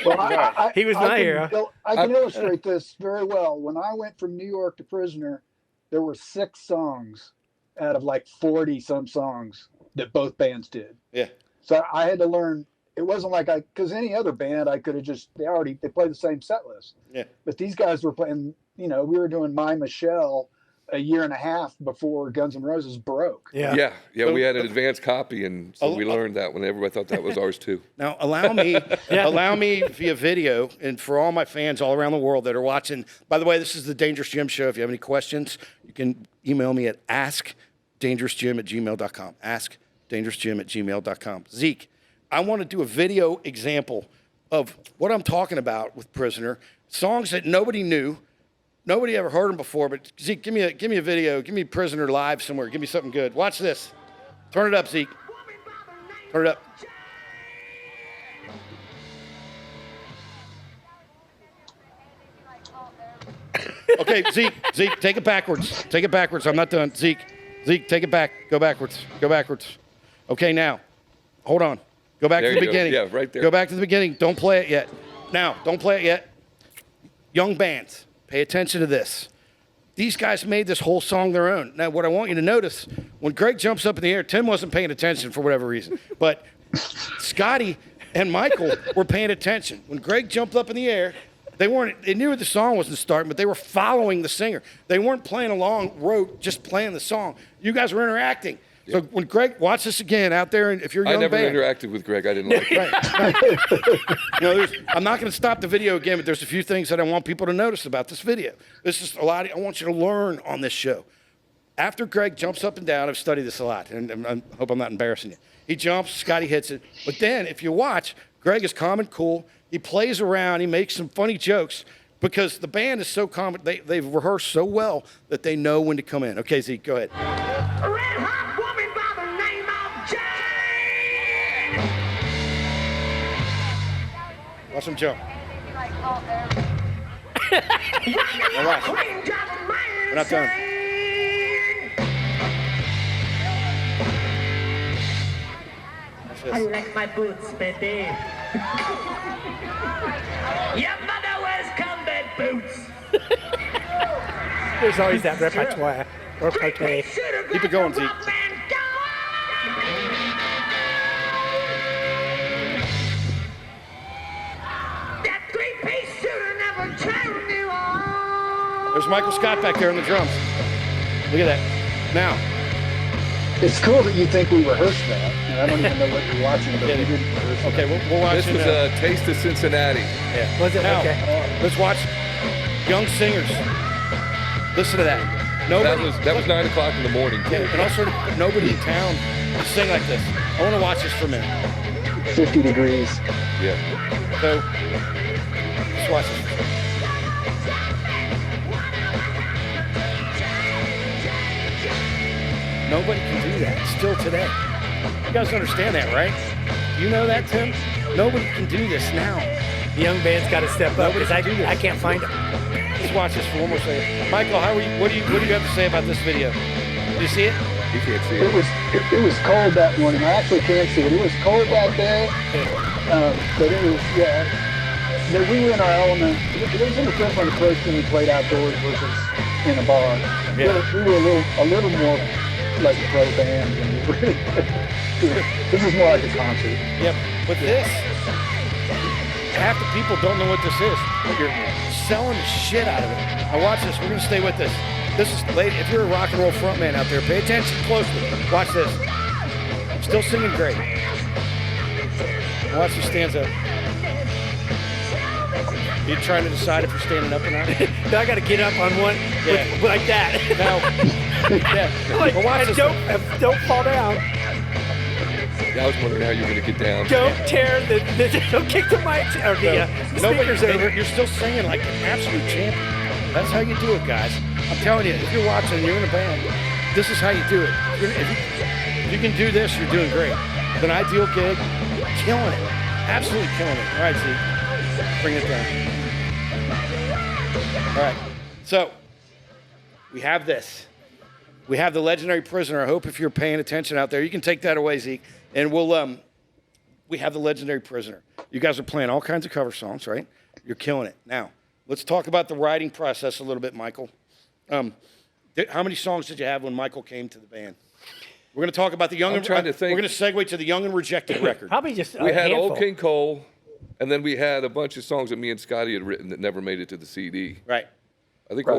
Speaker 8: Well,
Speaker 7: he was my hero.
Speaker 8: I can illustrate this very well. When I went from New York to Prisoner, there were 6 songs out of like 40 some songs that both bands did.
Speaker 2: Yeah.
Speaker 8: So I had to learn. It wasn't like because any other band I could have they played the same set list.
Speaker 2: Yeah.
Speaker 8: But these guys were playing. We were doing My Michelle a year and a half before Guns N' Roses broke.
Speaker 6: Yeah. We had an advanced copy, and so we learned that when everybody thought that was ours too.
Speaker 2: Now, allow me via video, and for all my fans all around the world that are watching. By the way, this is the Dangerous Jim Show. If you have any questions, you can email me at askdangerousjim@gmail.com. Askdangerousjim@gmail.com. Zeke, I want to do a video example of what I'm talking about with Prisoner. Songs that nobody knew. Nobody ever heard them before, but Zeke, give me a video. Give me Prisoner live somewhere. Give me something good. Watch this. Turn it up, Zeke. Turn it up. Okay, Zeke, take it backwards. Take it backwards. I'm not done. Zeke, take it back. Go backwards. Okay, now, hold on. Go back to the beginning.
Speaker 6: Yeah, right there.
Speaker 2: Go back to the beginning. Don't play it yet. Now, don't play it yet. Young bands. Pay attention to this. These guys made this whole song their own. Now, what I want you to notice, when Greg jumps up in the air, Tim wasn't paying attention for whatever reason, but Scotty and Michael were paying attention. When Greg jumped up in the air, they knew the song wasn't starting, but they were following the singer. They weren't playing along rote, just playing the song. You guys were interacting. So when Greg, watch this again out there, and if you're a young
Speaker 6: I never
Speaker 2: band,
Speaker 6: interacted with Greg. I didn't like it.
Speaker 2: I'm not going to stop the video again, but there's a few things that I want people to notice about this video. This is a lot. I want you to learn on this show. After Greg jumps up and down, I've studied this a lot, and I hope I'm not embarrassing you. He jumps, Scotty hits it, but then if you watch, Greg is calm and cool. He plays around. He makes some funny jokes because the band is so calm. They've rehearsed so well that they know when to come in. Okay, Zeke, go ahead. Watch him jump. Now watch. We're not done.
Speaker 9: I like my boots, baby. Your mother wears combat boots.
Speaker 7: There's always that repertoire.
Speaker 2: Keep it going, Zeke. There's Michael Scott back there on the drums. Look at that. Now.
Speaker 8: It's cool that you think we rehearsed that. And I don't even know what you're watching, but we didn't rehearse
Speaker 2: Okay, we'll watch
Speaker 6: This was a Taste of Cincinnati.
Speaker 2: Yeah.
Speaker 7: Was it?
Speaker 2: Now,
Speaker 7: Okay.
Speaker 2: let's watch young singers. Listen to that. Nobody,
Speaker 6: That was 9 o'clock in the morning, too.
Speaker 2: and also nobody in town can sing like this. I want to watch this for a minute.
Speaker 8: 50 degrees.
Speaker 6: Yeah.
Speaker 2: So, let's watch this. Nobody can do that still today. You guys understand that, right? You know that, Tim? Nobody can do this now.
Speaker 7: The young band's got to step up because I can't find it.
Speaker 2: Let's watch this for one more second. Michael, what do you have to say about this video? Do you see it?
Speaker 6: You can't see it.
Speaker 8: It was cold that morning. I actually can't see it. It was cold that day, but it was we were in our element. There was a different approach when we played outdoors versus in a bar.
Speaker 2: Yeah.
Speaker 8: We were a little more like a pro band. And this is more like a concert.
Speaker 2: Yep. But this, half the people don't know what this is. You're selling the shit out of it. Now watch this. We're going to stay with this. This is, if you're a rock and roll frontman out there, pay attention closely. Watch this. Still singing great. Watch he stands up. You trying to decide if you're standing up or not?
Speaker 7: Now I got to get up on one like that.
Speaker 2: Now,
Speaker 7: Like,
Speaker 2: well, watch this.
Speaker 7: don't fall down.
Speaker 6: I was wondering how you were going to get down.
Speaker 7: Don't tear don't kick the mics or the speakers over.
Speaker 2: You're still singing like an absolute champion. That's how you do it, guys. I'm telling you, if you're watching and you're in a band, this is how you do it. If you can do this, you're doing great. With an ideal gig, killing it. Absolutely killing it. All right, Zeke, bring it down. All right, so we have this. We have the legendary Prisoner. I hope if you're paying attention out there, you can take that away, Zeke. And we have the legendary Prisoner. You guys are playing all kinds of cover songs, right? You're killing it. Now, let's talk about the writing process a little bit, Michael. How many songs did you have when Michael came to the band? We're going to talk about the Young
Speaker 6: I'm trying to think.
Speaker 2: We're going to segue to the Young and Rejected record.
Speaker 7: Probably just
Speaker 6: We had
Speaker 7: handful.
Speaker 6: Old King Cole, and then we had a bunch of songs that me and Scotty had written that never made it to the CD.
Speaker 2: Right.
Speaker 6: I think
Speaker 8: Right.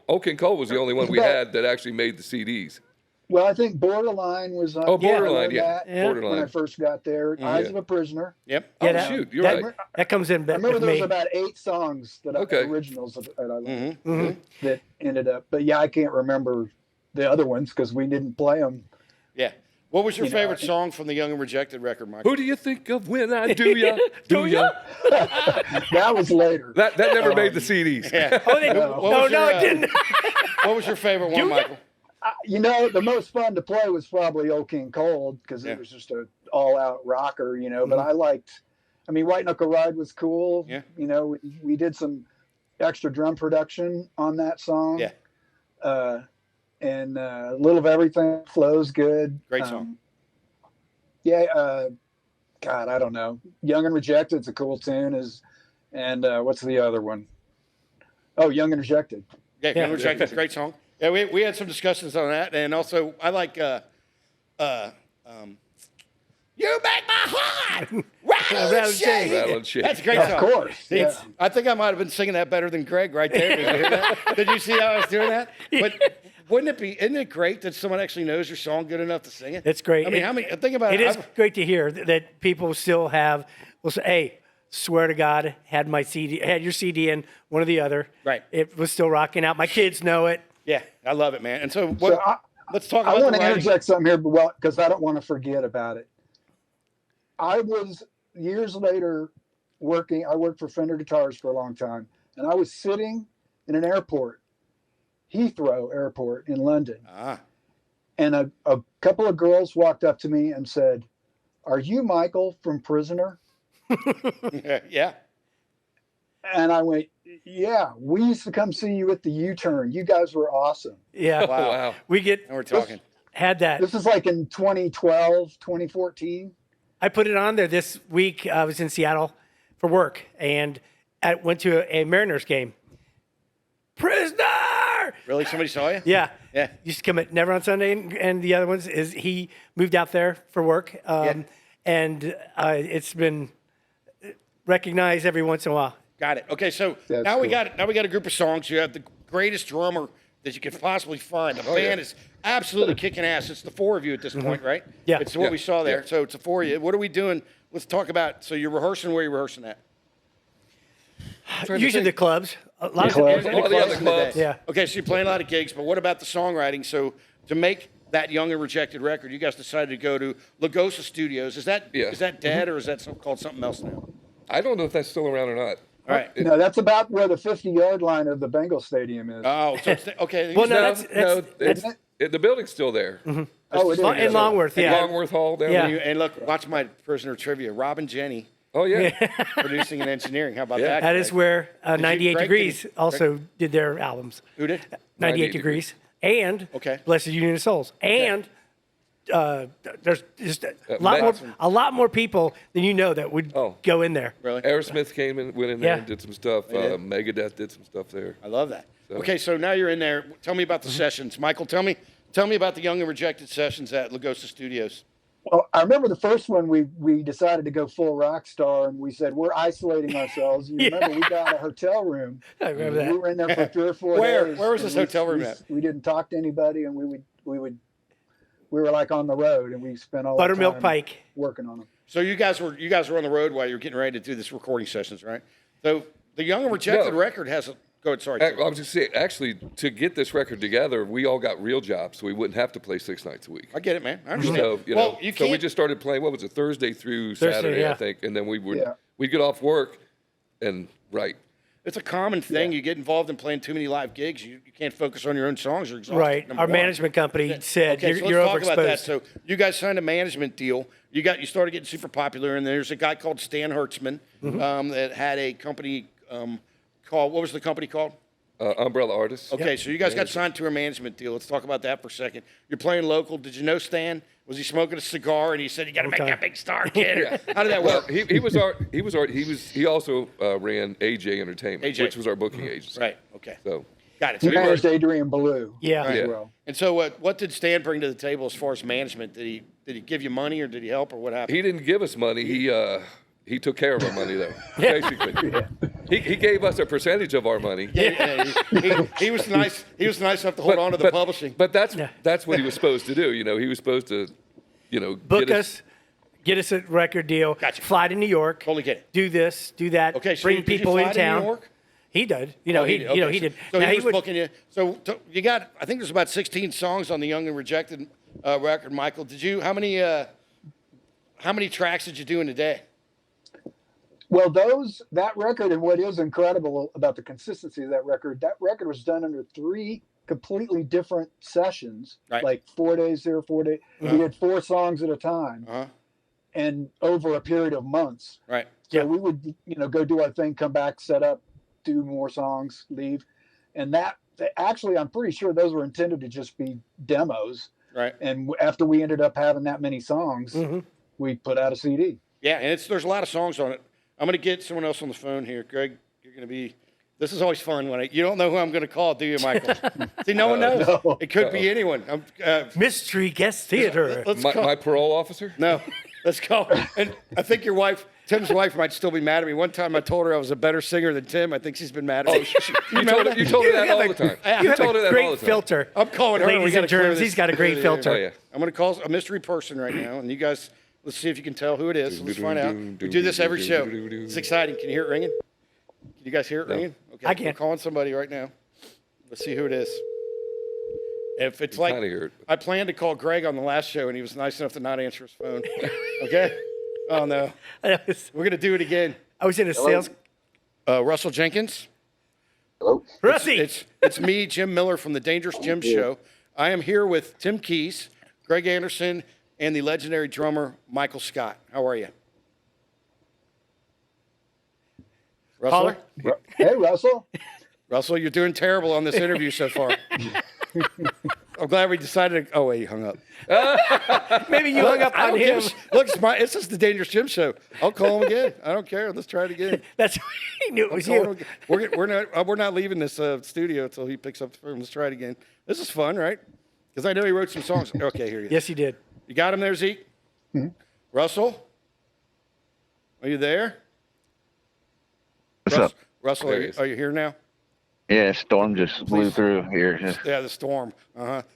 Speaker 6: Old King Cole was the only one we had that actually made the CDs.
Speaker 8: Well, I think Borderline was on.
Speaker 6: Borderline,
Speaker 8: that
Speaker 6: Borderline.
Speaker 8: When I first got there, Eyes of a Prisoner.
Speaker 2: Yep.
Speaker 7: Yeah,
Speaker 6: Oh, shoot, you're right.
Speaker 7: That comes in
Speaker 8: I
Speaker 7: better
Speaker 8: remember
Speaker 7: with
Speaker 8: there was
Speaker 7: me.
Speaker 8: about 8 songs that originals that I liked
Speaker 2: Mm-hmm.
Speaker 8: that ended up. But yeah, I can't remember the other ones because we didn't play them.
Speaker 2: Yeah. What was your
Speaker 8: You know,
Speaker 2: favorite
Speaker 8: I think-
Speaker 2: song from the Young and Rejected record, Michael?
Speaker 6: Who do you think of when I do ya? Do ya?
Speaker 8: That was later.
Speaker 6: That never made the CDs.
Speaker 2: Yeah.
Speaker 7: Oh, they,
Speaker 8: No.
Speaker 7: no, it didn't.
Speaker 2: What was your favorite one, Michael?
Speaker 8: You know, the most fun to play was probably Old King Cold because it was just an all-out rocker, you know. But I liked, White Knuckle Ride was cool.
Speaker 2: Yeah.
Speaker 8: You know, we did some extra drum production on that song.
Speaker 2: Yeah.
Speaker 8: And Little of Everything flows good.
Speaker 2: Great song.
Speaker 8: God, I don't know. Young and Rejected's a cool tune. And what's the other one? Oh, Young and Rejected.
Speaker 2: Yeah, Young and Rejected, great song. Yeah, we had some discussions on that, and also I like You Make My Heart Rattle and Shake.
Speaker 6: Rattle and Shake.
Speaker 2: That's a great
Speaker 8: Of
Speaker 2: song.
Speaker 8: course. Yeah.
Speaker 2: I think I might have been singing that better than Greg right there. Did you hear that? Did you see how I was doing that? But Isn't it great that someone actually knows your song good enough to sing it?
Speaker 7: It's great.
Speaker 2: I mean, think about it.
Speaker 7: It is great to hear that people still will say, hey, swear to God, had your CD in, one or the other.
Speaker 2: Right.
Speaker 7: It was still rocking out. My kids know it.
Speaker 2: Yeah, I love it, man. And so, let's talk
Speaker 8: I
Speaker 2: about
Speaker 8: want
Speaker 2: the
Speaker 8: to
Speaker 2: writing.
Speaker 8: interject something here, but because I don't want to forget about it. I was years later I worked for Fender Guitars for a long time, and I was sitting in an airport, Heathrow Airport in London. And a couple of girls walked up to me and said, "Are you Michael from Prisoner?"
Speaker 2: Yeah.
Speaker 8: And I went, "Yeah, we used to come see you at the U-turn. You guys were awesome."
Speaker 7: Yeah.
Speaker 2: Wow.
Speaker 7: And
Speaker 2: we're talking.
Speaker 7: Had that.
Speaker 8: This is like in 2012, 2014.
Speaker 7: I put it on there this week. I was in Seattle for work, and I went to a Mariners game. Prisoner!
Speaker 2: Really? Somebody saw you?
Speaker 7: Yeah.
Speaker 2: Yeah.
Speaker 7: Used to come at Never on Sunday, and the other ones is he moved out there for work, and it's been recognized every once in a while.
Speaker 2: Got it. Okay, so
Speaker 8: That's
Speaker 2: now we
Speaker 8: cool.
Speaker 2: got a group of songs. You have the greatest drummer that you could possibly find. The band is absolutely kicking ass. It's the four of you at this point, right?
Speaker 7: Yeah.
Speaker 2: It's what we saw there. So it's the four of you. What are we doing? Let's talk about. So you're rehearsing. Where are you rehearsing at?
Speaker 7: Usually the clubs. A lot of
Speaker 8: Clubs.
Speaker 7: the
Speaker 6: All the other clubs.
Speaker 7: Yeah.
Speaker 2: Okay, so you're playing a lot of gigs, but what about the songwriting? So to make that Young and Rejected record, you guys decided to go to Lagosa Studios. Is that dead or is that called something else now?
Speaker 6: I don't know if that's still around or not.
Speaker 2: All right.
Speaker 8: No, that's about where the 50-yard line of the Bengal Stadium is.
Speaker 2: Oh, so it's okay.
Speaker 7: Well, no,
Speaker 6: The building's still there.
Speaker 8: Oh, it is.
Speaker 7: in Longworth, yeah.
Speaker 6: Longworth Hall down
Speaker 7: Yeah.
Speaker 6: there.
Speaker 2: And look, watch my Prisoner trivia. Rob and Jenny
Speaker 6: Oh yeah.
Speaker 2: producing and engineering. How about that?
Speaker 7: That is
Speaker 2: Greg?
Speaker 7: where
Speaker 2: you-
Speaker 7: 98
Speaker 2: Greg,
Speaker 7: Degrees
Speaker 2: did you-
Speaker 7: also did their albums.
Speaker 2: Who did?
Speaker 7: 98 Degrees. And
Speaker 2: Okay.
Speaker 7: Blessed Union of Souls. And there's just
Speaker 6: Matt-
Speaker 7: a lot more people than you know that would go in there.
Speaker 2: Really?
Speaker 6: Aerosmith went in there
Speaker 7: Yeah.
Speaker 6: and did some stuff. Megadeth did some stuff there.
Speaker 2: I love that. Okay, so now you're in there. Tell me about the sessions, Michael. Tell me about the Young and Rejected sessions at Lagosa Studios.
Speaker 8: Well, I remember the first one we decided to go full rock star, and we said we're isolating ourselves. You remember we got a hotel room.
Speaker 7: I remember that.
Speaker 8: We were in there for 3 or 4 days.
Speaker 2: Where was this hotel room at?
Speaker 8: We didn't talk to anybody, and we were like on the road, and we spent all our
Speaker 7: Buttermilk
Speaker 8: time
Speaker 7: Pike.
Speaker 8: working on them.
Speaker 2: So you guys were on the road while you were getting ready to do this recording sessions, right? So the Young and Rejected record has a. Go ahead. Sorry.
Speaker 6: I was just saying, actually, to get this record together, we all got real jobs, so we wouldn't have to play 6 nights a week.
Speaker 2: I get it, man. I understand.
Speaker 6: So,
Speaker 2: Well, you
Speaker 6: so we
Speaker 2: can't-
Speaker 6: just started playing. What was it? Thursday through
Speaker 7: Thursday,
Speaker 6: Saturday,
Speaker 7: yeah.
Speaker 6: I think, and then we'd
Speaker 8: Yeah.
Speaker 6: get off work and write.
Speaker 2: It's a common thing. You get involved in playing too many live gigs. You can't focus on your own songs. You're exhausted.
Speaker 7: Right.
Speaker 2: number
Speaker 7: Our
Speaker 2: one.
Speaker 7: management company said
Speaker 2: Okay, so
Speaker 7: you're
Speaker 2: let's talk about that.
Speaker 7: overexposed.
Speaker 2: So you guys signed a management deal. You started getting super popular, and there's a guy called Stan Hertzman that had a company called. What was the company called?
Speaker 6: Umbrella Artists.
Speaker 2: Okay, so you guys got signed to a management deal. Let's talk about that for a second. You're playing local. Did you know Stan? Was he smoking a cigar and he said, "You got to make that big star, kid"? How did that
Speaker 6: Well,
Speaker 2: work?
Speaker 6: he also ran AJ Entertainment,
Speaker 2: AJ.
Speaker 6: which was our booking agency.
Speaker 2: Right. Okay.
Speaker 6: So
Speaker 2: Got it.
Speaker 8: He
Speaker 2: So you were-
Speaker 8: managed Adrian Ballou
Speaker 7: Yeah.
Speaker 8: as
Speaker 6: Yeah.
Speaker 8: well.
Speaker 2: and so what did Stan bring to the table as far as management? Did he give you money or did he help or what happened?
Speaker 6: he didn't give us money. He took care of our money though. Basically, he gave us a percentage of our money.
Speaker 2: He was nice. He was nice enough to hold on to the publishing.
Speaker 6: But that's what he was supposed to do. He was supposed to,
Speaker 7: Book us, get us a record deal,
Speaker 2: Gotcha.
Speaker 7: fly to New York,
Speaker 2: Totally get it.
Speaker 7: do this, do that,
Speaker 2: Okay, so
Speaker 7: bring
Speaker 2: did you
Speaker 7: people
Speaker 2: fly
Speaker 7: in
Speaker 2: to New
Speaker 7: town.
Speaker 2: York?
Speaker 7: He did. He
Speaker 2: Okay,
Speaker 7: did.
Speaker 2: So
Speaker 7: Now,
Speaker 2: he was
Speaker 7: would-
Speaker 2: booking you. So you got. I think there's about 16 songs on the Young and Rejected record. Michael, did you? How many tracks did you do in a day?
Speaker 8: Well, that record, and what is incredible about the consistency of that record was done under 3 completely different sessions,
Speaker 2: Right.
Speaker 8: like 4 days here, 4 days. We did 4 songs at a time, and over a period of months.
Speaker 2: Right.
Speaker 8: So we would, go do our thing, come back, set up, do more songs, leave, and that actually, I'm pretty sure those were intended to just be demos.
Speaker 2: Right.
Speaker 8: And after we ended up having that many songs, we put out a CD.
Speaker 2: Yeah, and there's a lot of songs on it. I'm going to get someone else on the phone here. Greg, you're going to be. This is always fun when you don't know who I'm going to call, do you, Michael? See, no one knows.
Speaker 8: No.
Speaker 2: It could be anyone.
Speaker 7: Mystery guest theater.
Speaker 2: Let's
Speaker 6: my
Speaker 2: call.
Speaker 6: parole officer.
Speaker 2: No, Let's go. And I think your wife, Tim's wife, might still be mad at me. One time I told her I was a better singer than Tim. I think she's been mad at me.
Speaker 6: You told her that all the time.
Speaker 7: You have
Speaker 6: told her
Speaker 7: a
Speaker 6: that all
Speaker 7: great
Speaker 6: the time.
Speaker 7: filter.
Speaker 2: I'm calling her.
Speaker 7: Ladies and germs, he's got a great filter.
Speaker 6: Oh, yeah.
Speaker 2: I'm going to call a mystery person right now, and you guys, let's see if you can tell who it is. Let's find out. We do this every show. It's exciting. Can you hear it ringing? Can you guys hear it ringing? Okay,
Speaker 7: I can.
Speaker 2: We're calling somebody right now. Let's see who it is. If it's like,
Speaker 6: kinda hear it.
Speaker 2: I planned to call Greg on the last show, and he was nice enough to not answer his phone. Okay? Oh, no. We're going to do it again.
Speaker 7: I was in a sales.
Speaker 2: Russell Jenkins.
Speaker 10: Hello.
Speaker 7: Rusty.
Speaker 2: It's me, Jim Miller from the Dangerous Jim Show. I am here with Tim Keys, Greg Anderson, and the legendary drummer Michael Scott. How are you? Russell?
Speaker 7: Caller?
Speaker 8: Hey, Russell.
Speaker 2: Russell, you're doing terrible on this interview so far. I'm glad we decided to. Oh, wait, he hung up.
Speaker 7: Maybe you hung up
Speaker 2: I
Speaker 7: on
Speaker 2: don't
Speaker 7: him.
Speaker 2: give a- Look, it's just the Dangerous Jim Show. I'll call him again. I don't care. Let's try it again.
Speaker 7: That's he knew it was
Speaker 2: Calling
Speaker 7: you.
Speaker 2: him again. We're not leaving this studio until he picks up the phone. Let's try it again. This is fun, right? Because I know he wrote some songs. Okay, here he is.
Speaker 7: Yes, you did.
Speaker 2: You got him there, Zeke? Russell? Are you there?
Speaker 10: What's up?
Speaker 2: Russell,
Speaker 6: There he is.
Speaker 2: are you here now?
Speaker 10: Yeah, storm just blew through here.
Speaker 2: Yeah, the storm.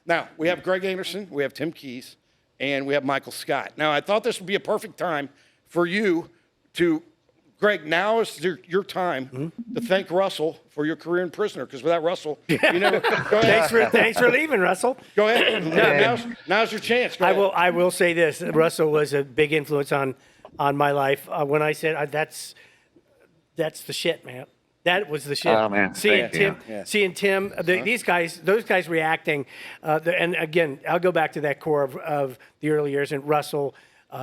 Speaker 2: Now, we have Greg Anderson, we have Tim Keys, and we have Michael Scott. Now, I thought this would be a perfect time for you to, Greg, now is your time to thank Russell for your career in Prisoner, because without Russell, you never. Go ahead.
Speaker 7: Thanks for leaving, Russell.
Speaker 2: Go ahead. Now's your chance. Go ahead.
Speaker 7: I will say this. Russell was a big influence on my life. When I said that's the shit, man. That was the shit.
Speaker 10: Oh, man.
Speaker 7: Seeing
Speaker 10: Thank
Speaker 7: Tim,
Speaker 10: you.
Speaker 7: seeing Tim, these guys, those guys reacting, and again, I'll go back to that core of the early years and Russell,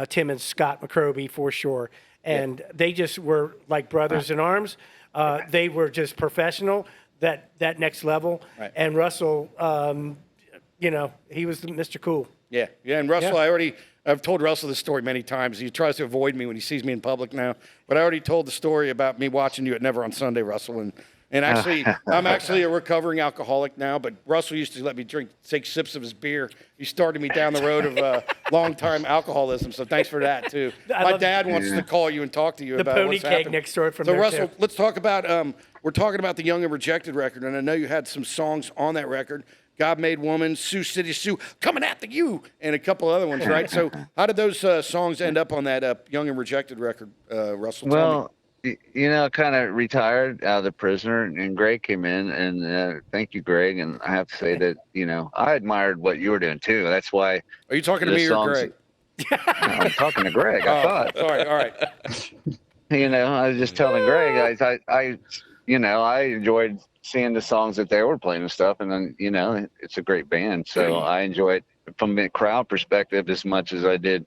Speaker 7: Tim, and Scott McCroby for sure, and they just were like brothers in arms. They were just professional, that next level,
Speaker 2: Right.
Speaker 7: and Russell, he was Mr. Cool.
Speaker 2: Yeah, and Russell, I've told Russell this story many times. He tries to avoid me when he sees me in public now, but I already told the story about me watching you at Never on Sunday, Russell, and actually, I'm actually a recovering alcoholic now, but Russell used to let me take sips of his beer. He started me down the road of long-time alcoholism, so thanks for that, too. My dad wants to call you and talk to you
Speaker 7: The
Speaker 2: about
Speaker 7: pony
Speaker 2: what's
Speaker 7: cake
Speaker 2: happened.
Speaker 7: next door from
Speaker 2: So,
Speaker 7: there,
Speaker 2: Russell,
Speaker 7: too.
Speaker 2: let's talk about, we're talking about the Young and Rejected record, and I know you had some songs on that record. God Made Woman, Sioux City Sue, Coming After You, and a couple other ones, right? So how did those songs end up on that Young and Rejected record, Russell? Tell me.
Speaker 10: Well, kind of retired out of the Prisoner, and Greg came in, and thank you, Greg. And I have to say that, I admired what you were doing, too. That's why.
Speaker 2: Are you talking to
Speaker 10: the
Speaker 2: me or
Speaker 10: songs-
Speaker 2: Greg?
Speaker 10: I'm talking to Greg, I thought.
Speaker 2: Sorry, all right.
Speaker 10: I was just telling Greg, I enjoyed seeing the songs that they were playing and stuff, and then it's a great band, so I enjoy it from the crowd perspective as much as I did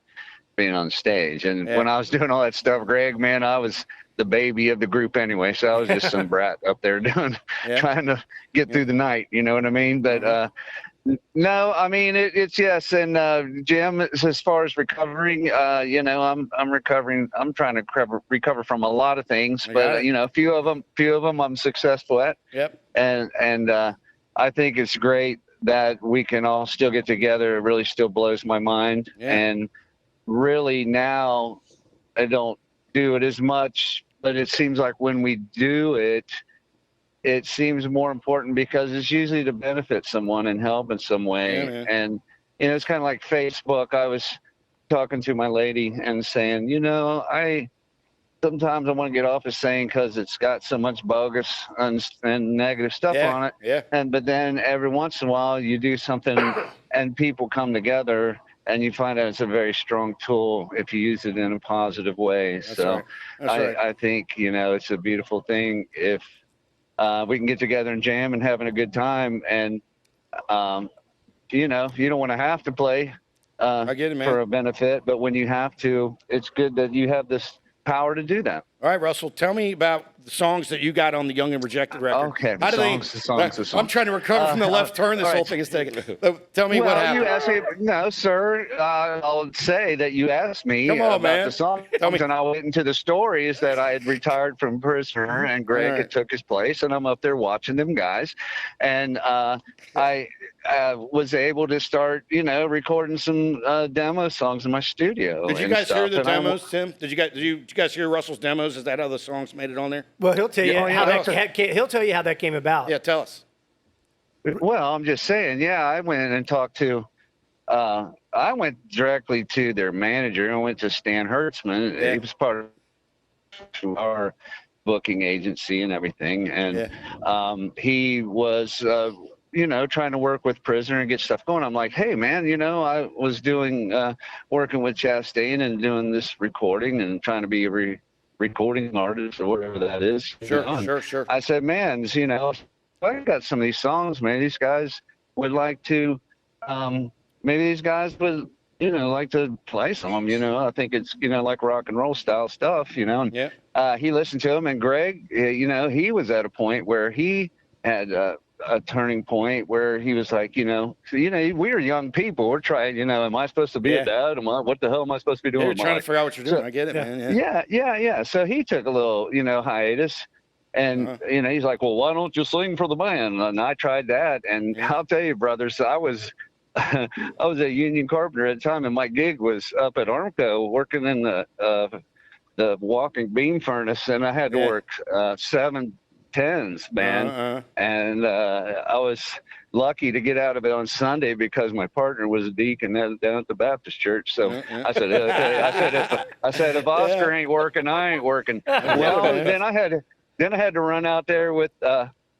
Speaker 10: being on stage. And when I was doing all that stuff, Greg, man, I was the baby of the group anyway, so I was just some brat up there trying to get through the night, you know what I mean? But no, I mean it's yes, and Jim, as far as recovering, I'm recovering. I'm trying to recover from a lot of things, but a few of them I'm successful at.
Speaker 2: Yep.
Speaker 10: And I think it's great that we can all still get together. It really still blows my mind.
Speaker 2: Yeah.
Speaker 10: And really now I don't do it as much, but it seems like when we do it, it seems more important because it's usually to benefit someone and help in some way.
Speaker 2: Yeah,
Speaker 10: and, it's kind of like Facebook. I was talking to my lady and saying, sometimes I want to get off of saying because it's got so much bogus and negative stuff on it.
Speaker 2: Yeah.
Speaker 10: But then every once in a while you do something and people come together and you find out it's a very strong tool if you use it in a positive way.
Speaker 2: That's
Speaker 10: so
Speaker 2: right. That's right.
Speaker 10: I think, it's a beautiful thing if we can get together and jam and having a good time. And, you don't want to have to play
Speaker 2: I get it, man.
Speaker 10: for a benefit, but when you have to, it's good that you have this power to do that.
Speaker 2: All right, Russell, tell me about the songs that you got on the Young and Rejected record.
Speaker 10: Okay,
Speaker 2: How do
Speaker 10: the songs.
Speaker 2: I'm trying to recover from the left turn this whole thing is taking. Tell me what happened.
Speaker 10: You asked me, no, sir. I'll say that you asked me
Speaker 2: about
Speaker 10: the songs, and I went into the stories that I had retired from Prisoner, and Greg had took his place, and I'm up there watching them guys, and I was able to start, recording some demo songs in my studio.
Speaker 2: Did you guys hear the demos, Tim? Did you guys hear Russell's demos? Is that how the songs made it on there?
Speaker 7: Well, he'll tell you he'll tell you how that came about.
Speaker 2: Yeah, tell us.
Speaker 10: Well, I'm just saying, I went and talked to, I went directly to their manager. I went to Stan Hertzman.
Speaker 2: Yeah.
Speaker 10: He was part of our booking agency and everything. And he was, trying to work with Prisoner and get stuff going. I'm like, hey, man, I was doing, working with Chastain and doing this recording and trying to be a recording artist or whatever that is.
Speaker 2: Sure.
Speaker 10: I said, man, I got some of these songs, man. These guys would like to, maybe these guys would, like to play some of them, I think it's, like rock and roll style stuff, And, he listened to them, and Greg, he was at a point where he had a turning point where he was like, we're young people. We're trying, am I supposed to be a dad? What the hell am I supposed to be doing?
Speaker 2: You're trying to figure out what you're doing. I get it, man.
Speaker 10: Yeah. So he took a little, hiatus. And, he's like, well, why don't you sing for the band? And I tried that. And I'll tell you, brothers, I was a union carpenter at the time, and my gig was up at Armco working in the walking beam furnace. And I had to work 7/10s, man. And I was lucky to get out of it on Sunday because my partner was a deacon down at the Baptist church. So I said, if Oscar ain't working, I ain't working. Well, then I had to run out there with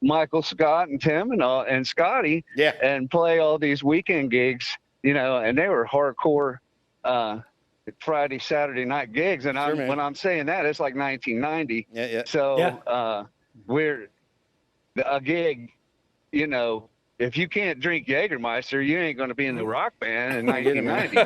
Speaker 10: Michael, Scott, and Tim and Scotty and play all these weekend gigs, and they were hardcore Friday, Saturday night gigs. And when I'm saying that, it's like 1990. So we're a gig, if you can't drink Jägermeister, you ain't going to be in the rock band in 1990.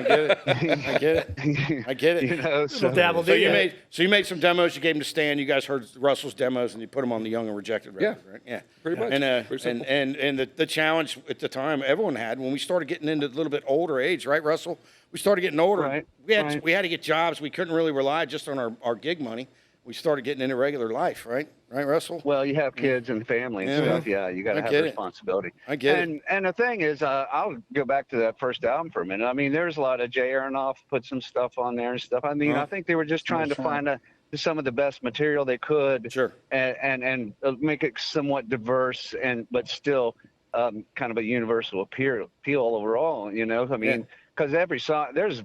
Speaker 2: I get it. So you made some demos. You gave them to Stan. You guys heard Russell's demos, and you put them on the Young and Rejected record, right? Yeah,
Speaker 6: pretty much.
Speaker 2: And the challenge at the time everyone had when we started getting into a little bit older age, right, Russell? We started getting older.
Speaker 10: Right.
Speaker 2: We had to get jobs. We couldn't really rely just on our gig money. We started getting into regular life, right? Right, Russell?
Speaker 10: Well, you have kids and family and stuff. Yeah, you got to have responsibility.
Speaker 2: I get it.
Speaker 10: And the thing is, I'll go back to that first album for a minute. I mean, there's a lot of Jay Aronoff put some stuff on there and stuff. I mean, I think they were just trying to find some of the best material they could.
Speaker 2: Sure.
Speaker 10: And make it somewhat diverse but still kind of a universal appeal overall. I mean, because every song, there's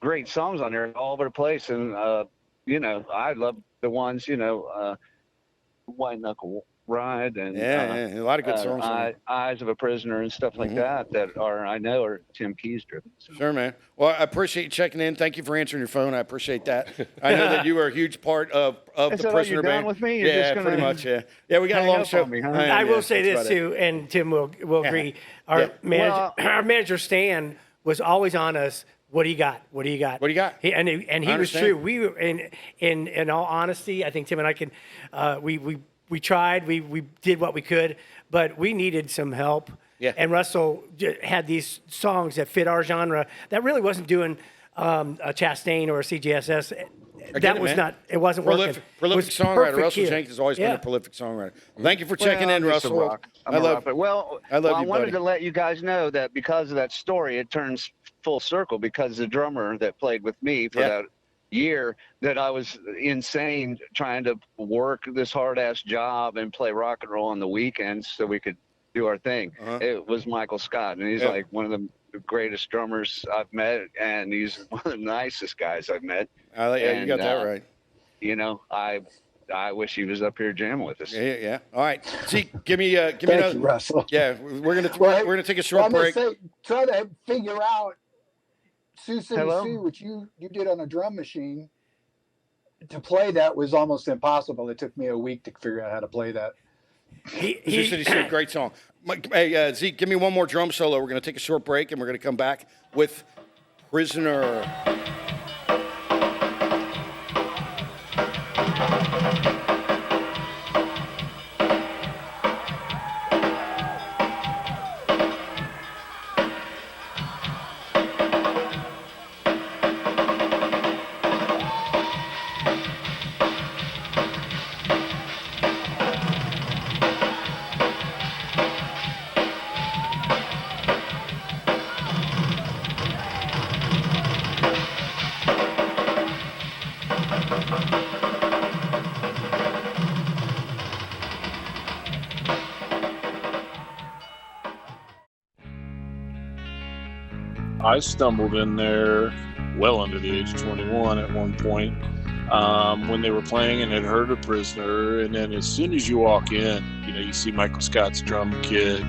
Speaker 10: great songs on there all over the place, and I love the ones, White Knuckle Ride and
Speaker 2: a lot of good songs.
Speaker 10: Eyes of a Prisoner and stuff like that I know are Tim Keyes driven. So.
Speaker 2: Sure, man. Well, I appreciate you checking in. Thank you for answering your phone. I appreciate that. I know that you were a huge part of the Prisoner band.
Speaker 10: With me? You're just
Speaker 2: pretty much. Yeah, we got a long show.
Speaker 10: Me, huh?
Speaker 7: I will say this too, and Tim will agree. Our manager Stan was always on us. What do you got? What do you got?
Speaker 2: What do you got?
Speaker 7: He was true. We were in all honesty, I think Tim and I can. We tried. We did what we could, but we needed some help.
Speaker 2: Yeah.
Speaker 7: And Russell had these songs that fit our genre that really wasn't doing a Chastain or a CJSS. It wasn't working.
Speaker 2: Prolific songwriter. Russell Jenkins has always been a prolific songwriter. Thank you for checking in, Russell.
Speaker 10: I wanted to let you guys know that because of that story, it turns full circle because the drummer that played with me for that year that I was insane trying to work this hard ass job and play rock and roll on the weekends so we could do our thing. It was Michael Scott, and he's like one of the greatest drummers I've met, and he's one of the nicest guys I've met.
Speaker 2: You got that right.
Speaker 10: I wish he was up here jamming with us.
Speaker 2: Yeah. All right. See, give me
Speaker 8: Thank
Speaker 2: another.
Speaker 8: you, Russell.
Speaker 2: Yeah, we're gonna take a short break.
Speaker 8: Try to figure out Sioux City Sue, which you did on a drum machine. To play that was almost impossible. It took me a week to figure out how to play that.
Speaker 2: Sioux City Sue, great song. Hey, Zeke, give me one more drum solo. We're gonna take a short break, and we're gonna come back with Prisoner.
Speaker 11: I stumbled in there well under the age of 21 at one point when they were playing and had heard of Prisoner. And then as soon as you walk in, you see Michael Scott's drum kit,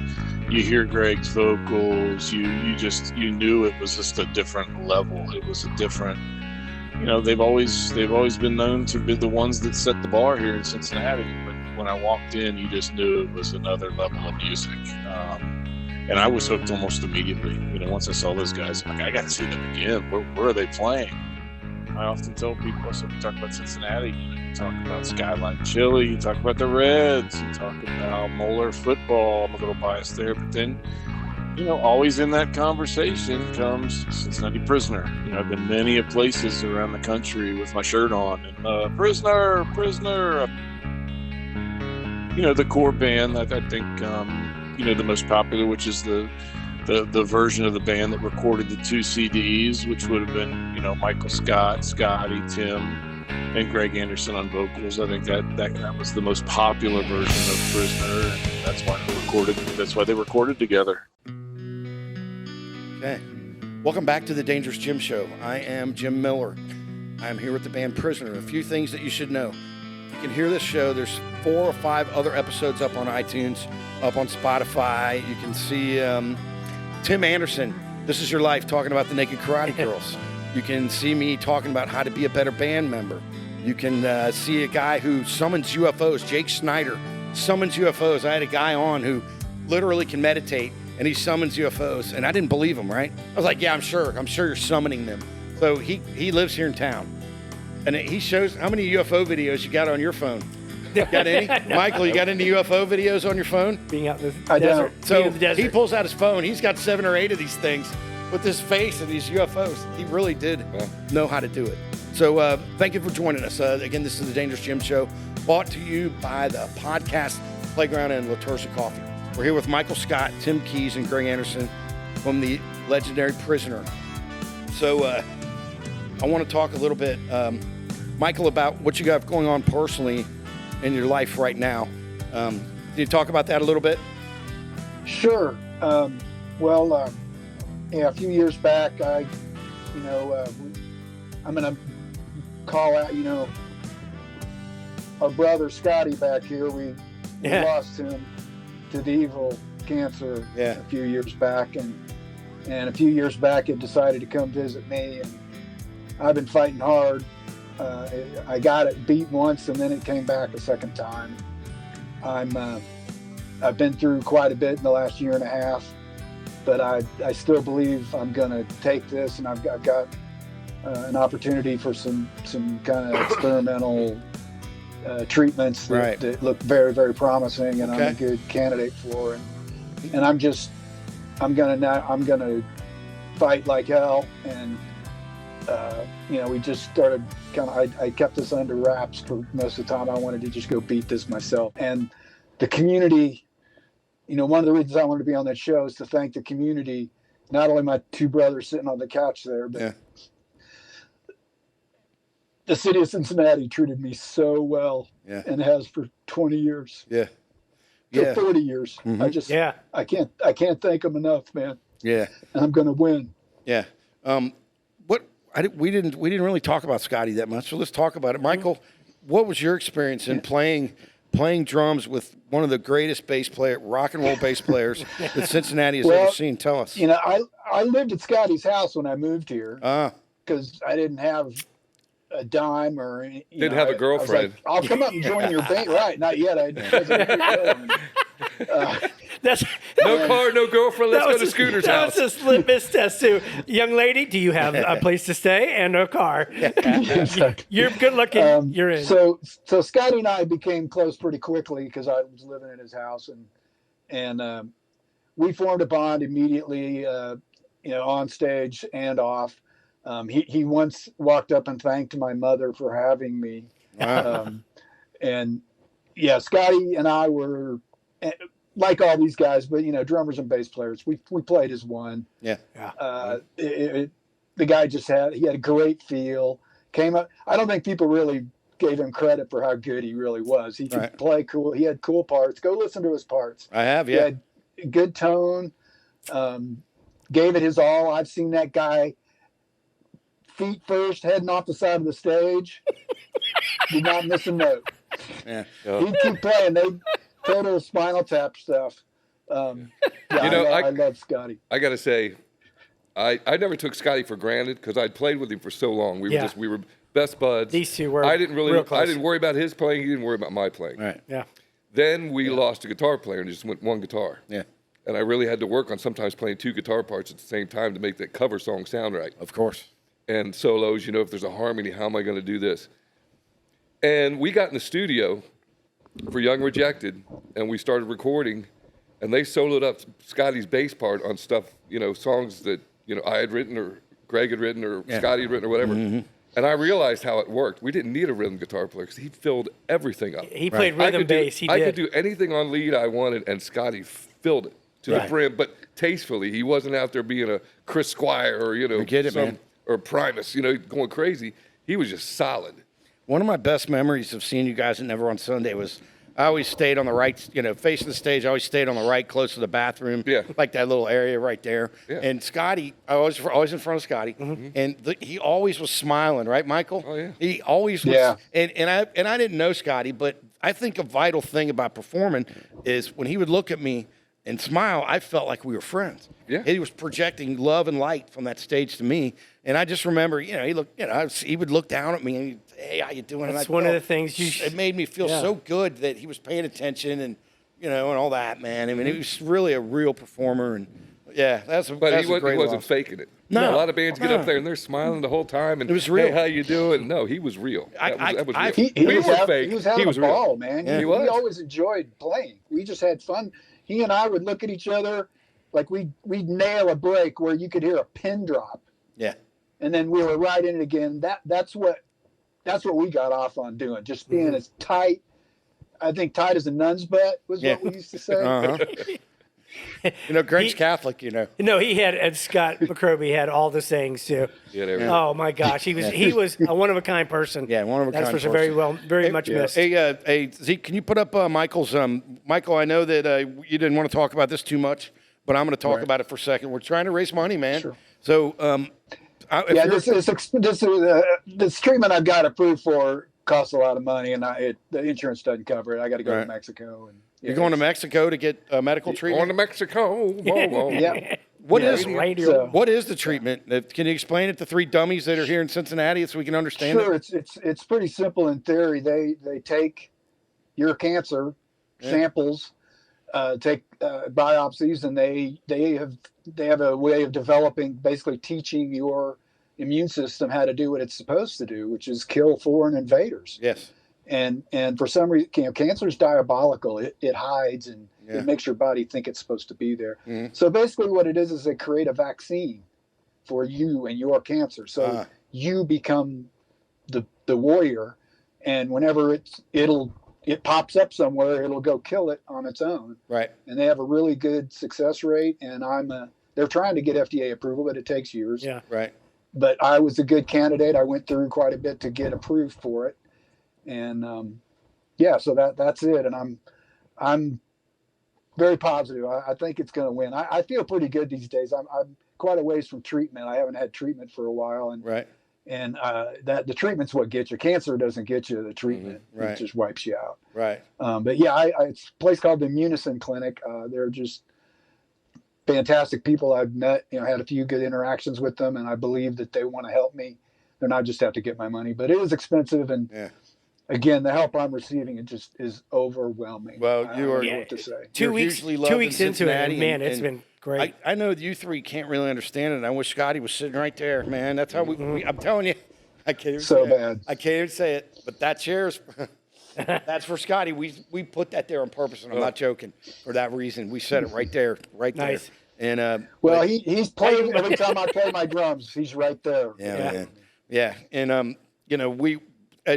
Speaker 11: you hear Greg's vocals, you knew it was just a different level. It was a different, they've always been known to be the ones that set the bar here in Cincinnati. But when I walked in, you just knew it was another level of music. And I was hooked almost immediately. Once I saw those guys, I'm like, I got to see them again. Where are they playing? I often tell people, so we talk about Cincinnati, you talk about Skyline Chili, you talk about the Reds, you talk about Moeller football. I'm a little biased there, but then, always in that conversation comes Cincinnati Prisoner. I've been many places around the country with my shirt on, and Prisoner. The core band, I think, the most popular, which is the version of the band that recorded the 2 CDs, which would have been, Michael Scott, Scotty, Tim, and Greg Anderson on vocals. I think that was the most popular version of Prisoner, and that's why they recorded together.
Speaker 2: Okay. Welcome back to the Dangerous Jim Show. I am Jim Miller. I am here with the band Prisoner. A few things that you should know. You can hear this show. There's 4 or 5 other episodes up on iTunes, up on Spotify. You can see Tim Anderson, This Is Your Life, talking about the Naked Karate Girls. You can see me talking about how to be a better band member. You can see a guy who summons UFOs. Jake Snyder summons UFOs. I had a guy on who literally can meditate, and he summons UFOs. And I didn't believe him, right? I was like, yeah, I'm sure you're summoning them. So he lives here in town. And he shows how many UFO videos you got on your phone. Got any? Michael, you got any UFO videos on your phone?
Speaker 7: Being out in the
Speaker 8: I
Speaker 7: desert.
Speaker 8: don't.
Speaker 2: So
Speaker 7: Being in the desert.
Speaker 2: he pulls out his phone. He's got 7 or 8 of these things with his face and these UFOs. He really did know how to do it. So thank you for joining us. Again, this is the Dangerous Jim Show, brought to you by the Podcast Playground and La Terza Coffee. We're here with Michael Scott, Tim Keys, and Greg Anderson from the legendary Prisoner. So I want to talk a little bit, Michael, about what you got going on personally in your life right now. Can you talk about that a little bit?
Speaker 8: Sure. A few years back, I'm going to call out, our brother Scotty back here. We lost him to the evil cancer a few years back. And a few years back, it decided to come visit me. And I've been fighting hard. I got it beat once, and then it came back a second time. I've been through quite a bit in the last year and a half, but I still believe I'm going to take this, and I've got an opportunity for some kind of experimental treatments that look very, very promising, and I'm a good candidate for it. And I'm going to fight like hell, and we just started I kept this under wraps for most of the time. I wanted to just go beat this myself. And the community, one of the reasons I wanted to be on that show is to thank the community, not only my 2 brothers sitting on the couch there, but the city of Cincinnati treated me so well and has for 20 years. For 40 years. Mm-hmm. I can't thank them enough, man. Yeah. And I'm going to win.
Speaker 2: Yeah. We didn't really talk about Scotty that much, so let's talk about it. Michael, what was your experience in playing drums with one of the greatest rock and roll bass players that Cincinnati has ever seen? Tell us.
Speaker 8: I lived at Scotty's house when I moved here because I didn't have a dime or any.
Speaker 6: Didn't have a girlfriend.
Speaker 8: Like, I'll come up and join your band. Right? Not yet.
Speaker 7: That's
Speaker 6: no car, no girlfriend. Let's go to Scooter's house.
Speaker 7: That was a litmus test too. Young lady, do you have a place to stay and a car? You're good looking. You're in.
Speaker 8: So Scotty and I became close pretty quickly because I was living in his house, and we formed a bond immediately. On stage and off. He once walked up and thanked my mother for having me. Wow. Scotty and I were like all these guys, but drummers and bass players. We played as one. Yeah. The guy he had a great feel. Came up. I don't think people really gave him credit for how good he really was. He could play cool. He had cool parts. Go listen to his parts.
Speaker 2: I have. Yeah.
Speaker 8: He had good tone. gave it his all. I've seen that guy feet first, heading off the side of the stage. Did not miss a note.
Speaker 2: Yeah.
Speaker 8: He'd keep playing. They total Spinal Tap stuff. Yeah, I love Scotty.
Speaker 6: I got to say, I never took Scotty for granted because I'd played with him for so long. We were best buds.
Speaker 7: These two were
Speaker 6: I didn't
Speaker 7: real close.
Speaker 6: I didn't worry about his playing. He didn't worry about my playing.
Speaker 2: Right.
Speaker 7: Yeah.
Speaker 6: Then we lost a guitar player and just went one guitar.
Speaker 2: Yeah.
Speaker 6: And I really had to work on sometimes playing two guitar parts at the same time to make that cover song sound right.
Speaker 2: Of course.
Speaker 6: And solos, if there's a harmony, how am I going to do this? And we got in the studio for Young Rejected, and we started recording, and they soloed up Scotty's bass part on stuff, songs that, I had written or Greg had written or Scotty had written or whatever. Mm-hmm. And I realized how it worked. We didn't need a rhythm guitar player because he filled everything up.
Speaker 7: He played rhythm bass.
Speaker 6: I could do anything on lead I wanted, and Scotty filled it to the brim, but tastefully. He wasn't out there being a Chris Squire or,
Speaker 2: man.
Speaker 6: Or Primus, going crazy. He was just solid.
Speaker 2: One of my best memories of seeing you guys at Never on Sunday was I always stayed on the right, facing the stage. I always stayed on the right, close to the bathroom.
Speaker 6: Yeah.
Speaker 2: Like that little area right there.
Speaker 6: Yeah.
Speaker 2: And Scotty, I was always in front of Scotty, and he always was smiling, right, Michael?
Speaker 6: Oh, yeah.
Speaker 2: He always was.
Speaker 8: Yeah.
Speaker 2: And I didn't know Scotty, but I think a vital thing about performing is when he would look at me and smile, I felt like we were friends.
Speaker 6: Yeah.
Speaker 2: He was projecting love and light from that stage to me. And I just remember, he looked, he would look down at me and he'd, hey, how you doing?
Speaker 7: That's one of the things
Speaker 2: it made me feel so good that he was paying attention and, and all that, man. I mean, he was really a real performer. And that's a great
Speaker 6: He wasn't faking it.
Speaker 2: No.
Speaker 6: A lot of bands get up there and they're smiling the whole time. And
Speaker 2: it was real.
Speaker 6: Hey, how you doing? No, he was real. That was real.
Speaker 8: He was having a ball, man.
Speaker 6: Yeah.
Speaker 8: He always enjoyed playing. We just had fun. He and I would look at each other like we'd nail a break where you could hear a pin drop.
Speaker 2: Yeah.
Speaker 8: And then we were right in it again. That's what we got off on doing, just being as tight. I think tight as a nun's butt was what we used to say.
Speaker 2: Greg's Catholic,
Speaker 7: No, he had, and Scott McCroby had all the sayings too.
Speaker 6: Yeah.
Speaker 7: Oh my gosh, he was a one of a kind person.
Speaker 2: Yeah, one of a kind person.
Speaker 7: That's very much missed.
Speaker 2: Hey, Zeke, can you put up Michael's? Michael, I know that you didn't want to talk about this too much, but I'm going to talk about it for a second. We're trying to raise money, man.
Speaker 8: Sure.
Speaker 2: So,
Speaker 8: this treatment I've got approved for costs a lot of money, and the insurance doesn't cover it. I got to go to Mexico. And
Speaker 2: you're going to Mexico to get medical treatment?
Speaker 6: Going to Mexico. Whoa.
Speaker 8: Yeah.
Speaker 2: What is the treatment? Can you explain it to three dummies that are here in Cincinnati so we can understand
Speaker 8: it?
Speaker 2: Sure,
Speaker 8: it's pretty simple in theory. They take your cancer samples, take biopsies, and they have a way of developing, basically teaching your immune system how to do what it's supposed to do, which is kill foreign invaders.
Speaker 2: Yes.
Speaker 8: And for some reason, cancer is diabolical. It hides and it makes your body think it's supposed to be there. Mm-hmm. So basically what it is they create a vaccine for you and your cancer. So you become the warrior, and whenever it pops up somewhere, it'll go kill it on its own.
Speaker 2: Right.
Speaker 8: And they have a really good success rate, and they're trying to get FDA approval, but it takes years.
Speaker 7: Yeah.
Speaker 2: Right.
Speaker 8: But I was a good candidate. I went through quite a bit to get approved for it. And so that's it. And I'm very positive. I think it's going to win. I feel pretty good these days. I'm quite a ways from treatment. I haven't had treatment for a while, and that the treatment's what gets you. Cancer doesn't get you. The treatment it just wipes you out.
Speaker 2: Right.
Speaker 8: But it's a place called the Immunison Clinic. They're just fantastic people I've met. Had a few good interactions with them, and I believe that they want to help me. They're not just out to get my money, but it was expensive and. Yeah. Again, the help I'm receiving is overwhelming.
Speaker 2: Well,
Speaker 8: I don't know what to say.
Speaker 7: 2 weeks into it, man, it's been great.
Speaker 2: I know you three can't really understand it. I wish Scotty was sitting right there, man. That's how I'm telling you, I can't even say it. I can't even say it, but that chair's that's for Scotty. We put that there on purpose, and I'm not joking. For that reason, we set it right there,
Speaker 7: nice.
Speaker 2: there. And
Speaker 8: he's playing every time I play my drums. He's right there.
Speaker 2: Yeah. And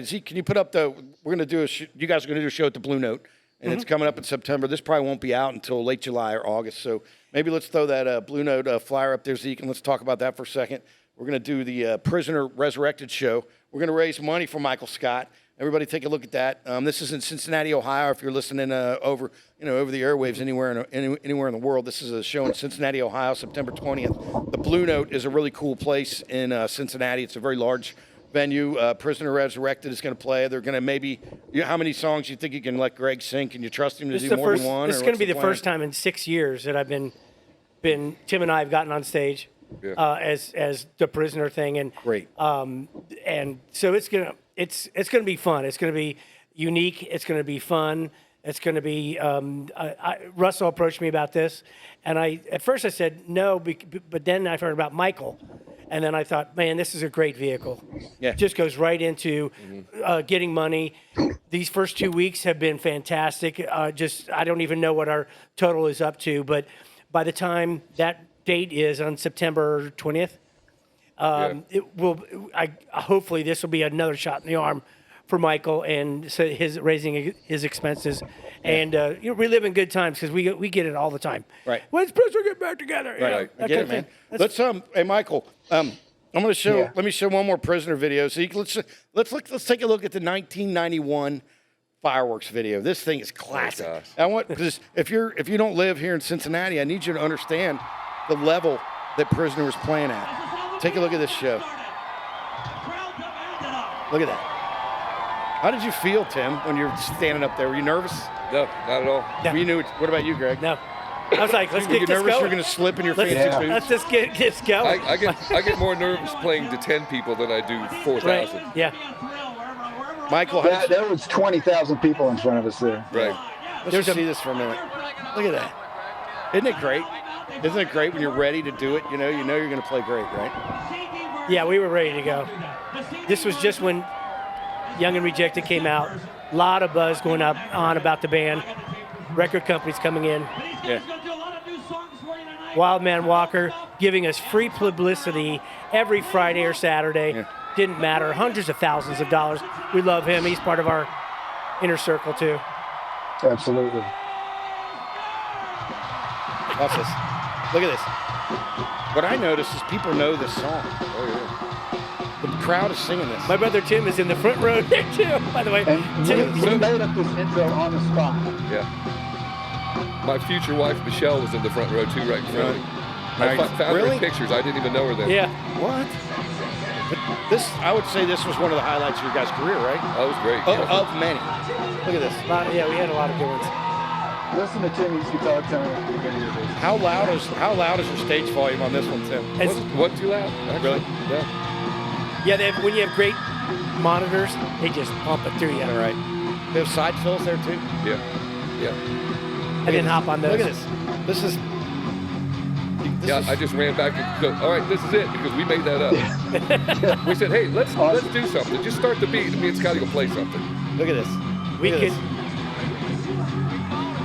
Speaker 2: Zeke, can you put up we're going to do you guys are going to do a show at the Blue Note, and it's coming up in September. This probably won't be out until late July or August, so maybe let's throw that Blue Note flyer up there, Zeke, and let's talk about that for a second. We're going to do the Prisoner Resurrected show. We're going to raise money for Michael Scott, Everybody take a look at that. This is in Cincinnati, Ohio. If you're listening over the airwaves anywhere in the world, this is a show in Cincinnati, Ohio, September 20th. The Blue Note is a really cool place in Cincinnati. It's a very large venue. Prisoner Resurrected is going to play. They're going to maybe, how many songs you think you can let Greg sing? Can you trust him to do more than one?
Speaker 7: This is going to be the first time in 6 years that I've been Tim and I have gotten on stage as the Prisoner thing, and
Speaker 2: great.
Speaker 7: And so it's gonna be fun. It's gonna be unique. It's gonna be fun. It's gonna be. Russell approached me about this, and at first I said no, but then I heard about Michael. And then I thought, man, this is a great vehicle.
Speaker 2: Yeah.
Speaker 7: Just goes right into getting money. These first 2 weeks have been fantastic. I don't even know what our total is up to, but by the time that date is on September 20th, it will. Hopefully this will be another shot in the arm for Michael and so raising his expenses and reliving good times because we get it all the time.
Speaker 2: Right.
Speaker 7: When's Prisoner get back together?
Speaker 2: Right. I get it, man. Let's hey Michael, I'm going to show. Let me show one more Prisoner video. So let's take a look at the 1991 fireworks video. This thing is classic. I want because if you don't live here in Cincinnati, I need you to understand the level that Prisoner was playing at. Take a look at this show. Look at that. How did you feel, Tim, when you were standing up there? Were you nervous?
Speaker 6: No, not at all.
Speaker 2: No. What about you, Greg?
Speaker 7: No. I was like, let's get this
Speaker 2: nervous
Speaker 7: going.
Speaker 2: You're going to slip in your fancy boots?
Speaker 7: Let's just get this going.
Speaker 6: I get more nervous playing to 10 people than I do 4,000.
Speaker 7: Right. Yeah.
Speaker 2: Michael,
Speaker 8: there was 20,000 people in front of us there.
Speaker 6: Right.
Speaker 2: Let's just see this for a minute. Look at that. Isn't it great? Isn't it great when you're ready to do it? You know you're going to play great, right?
Speaker 7: Yeah, we were ready to go. This was just when Young and Rejected came out. A lot of buzz going on about the band. Record companies coming in.
Speaker 2: Yeah.
Speaker 7: Wildman Walker giving us free publicity every Friday or Saturday.
Speaker 2: Yeah.
Speaker 7: Didn't matter. Hundreds of thousands of dollars. We love him. He's part of our inner circle, too.
Speaker 8: Absolutely.
Speaker 2: Watch this. Look at this. What I noticed is people know this song.
Speaker 6: Oh, yeah.
Speaker 2: The crowd is singing this.
Speaker 7: My brother Tim is in the front row there, too, by the way.
Speaker 8: And we made up this intro on the spot.
Speaker 6: Yeah. My future wife, Michelle, was in the front row, too, right in front of me. I found her in pictures. I didn't even know her then.
Speaker 7: Yeah.
Speaker 2: What? But I would say this was one of the highlights of your guys' career, right?
Speaker 6: That was great.
Speaker 2: Of many. Look at this.
Speaker 7: We had a lot of good ones.
Speaker 8: Listen to Timmy's guitar tone at the beginning of this.
Speaker 2: How loud is your stage volume on this one, Tim?
Speaker 6: Wasn't too loud, actually.
Speaker 2: Really?
Speaker 6: Yeah.
Speaker 7: Yeah, when you have great monitors, they just pump it through you.
Speaker 2: All right. They have side fills there, too?
Speaker 6: Yeah.
Speaker 7: I didn't hop on those.
Speaker 2: Look at this. This is...
Speaker 6: I just ran back and go, all right, this is it, because we made that up. We said, hey, let's do something. Just start the beat, and me and Scotty will play something.
Speaker 2: Look at this.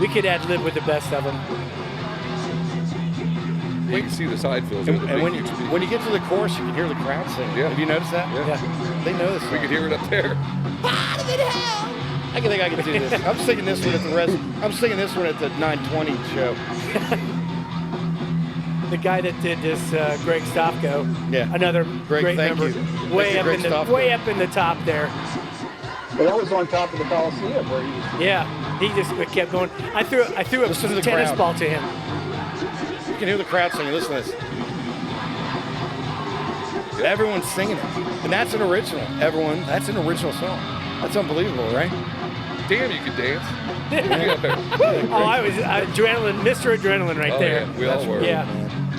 Speaker 7: We could ad-lib with the best of them.
Speaker 6: You can see the side fills.
Speaker 2: And when you get to the chorus, you can hear the crowd sing.
Speaker 6: Yeah.
Speaker 2: Have you noticed that?
Speaker 6: Yeah.
Speaker 2: They know this song.
Speaker 6: We could hear it up there.
Speaker 2: I think I can do this. I'm singing this one at the 920 show.
Speaker 7: The guy that did this, Greg Stofko.
Speaker 2: Yeah.
Speaker 7: Another
Speaker 2: Greg,
Speaker 7: great
Speaker 2: thank
Speaker 7: member.
Speaker 2: you.
Speaker 7: Way up in the top there.
Speaker 8: Well, that was on top of the Coliseum where he was.
Speaker 7: Yeah. He just kept going. I threw a tennis ball to him.
Speaker 2: You can hear the crowd singing. Listen to this. Everyone's singing it. And that's an original. That's an original song. That's unbelievable, right?
Speaker 6: Damn, you could dance.
Speaker 7: I was adrenaline, Mr. Adrenaline right there.
Speaker 6: Yeah, we all were.
Speaker 7: Yeah.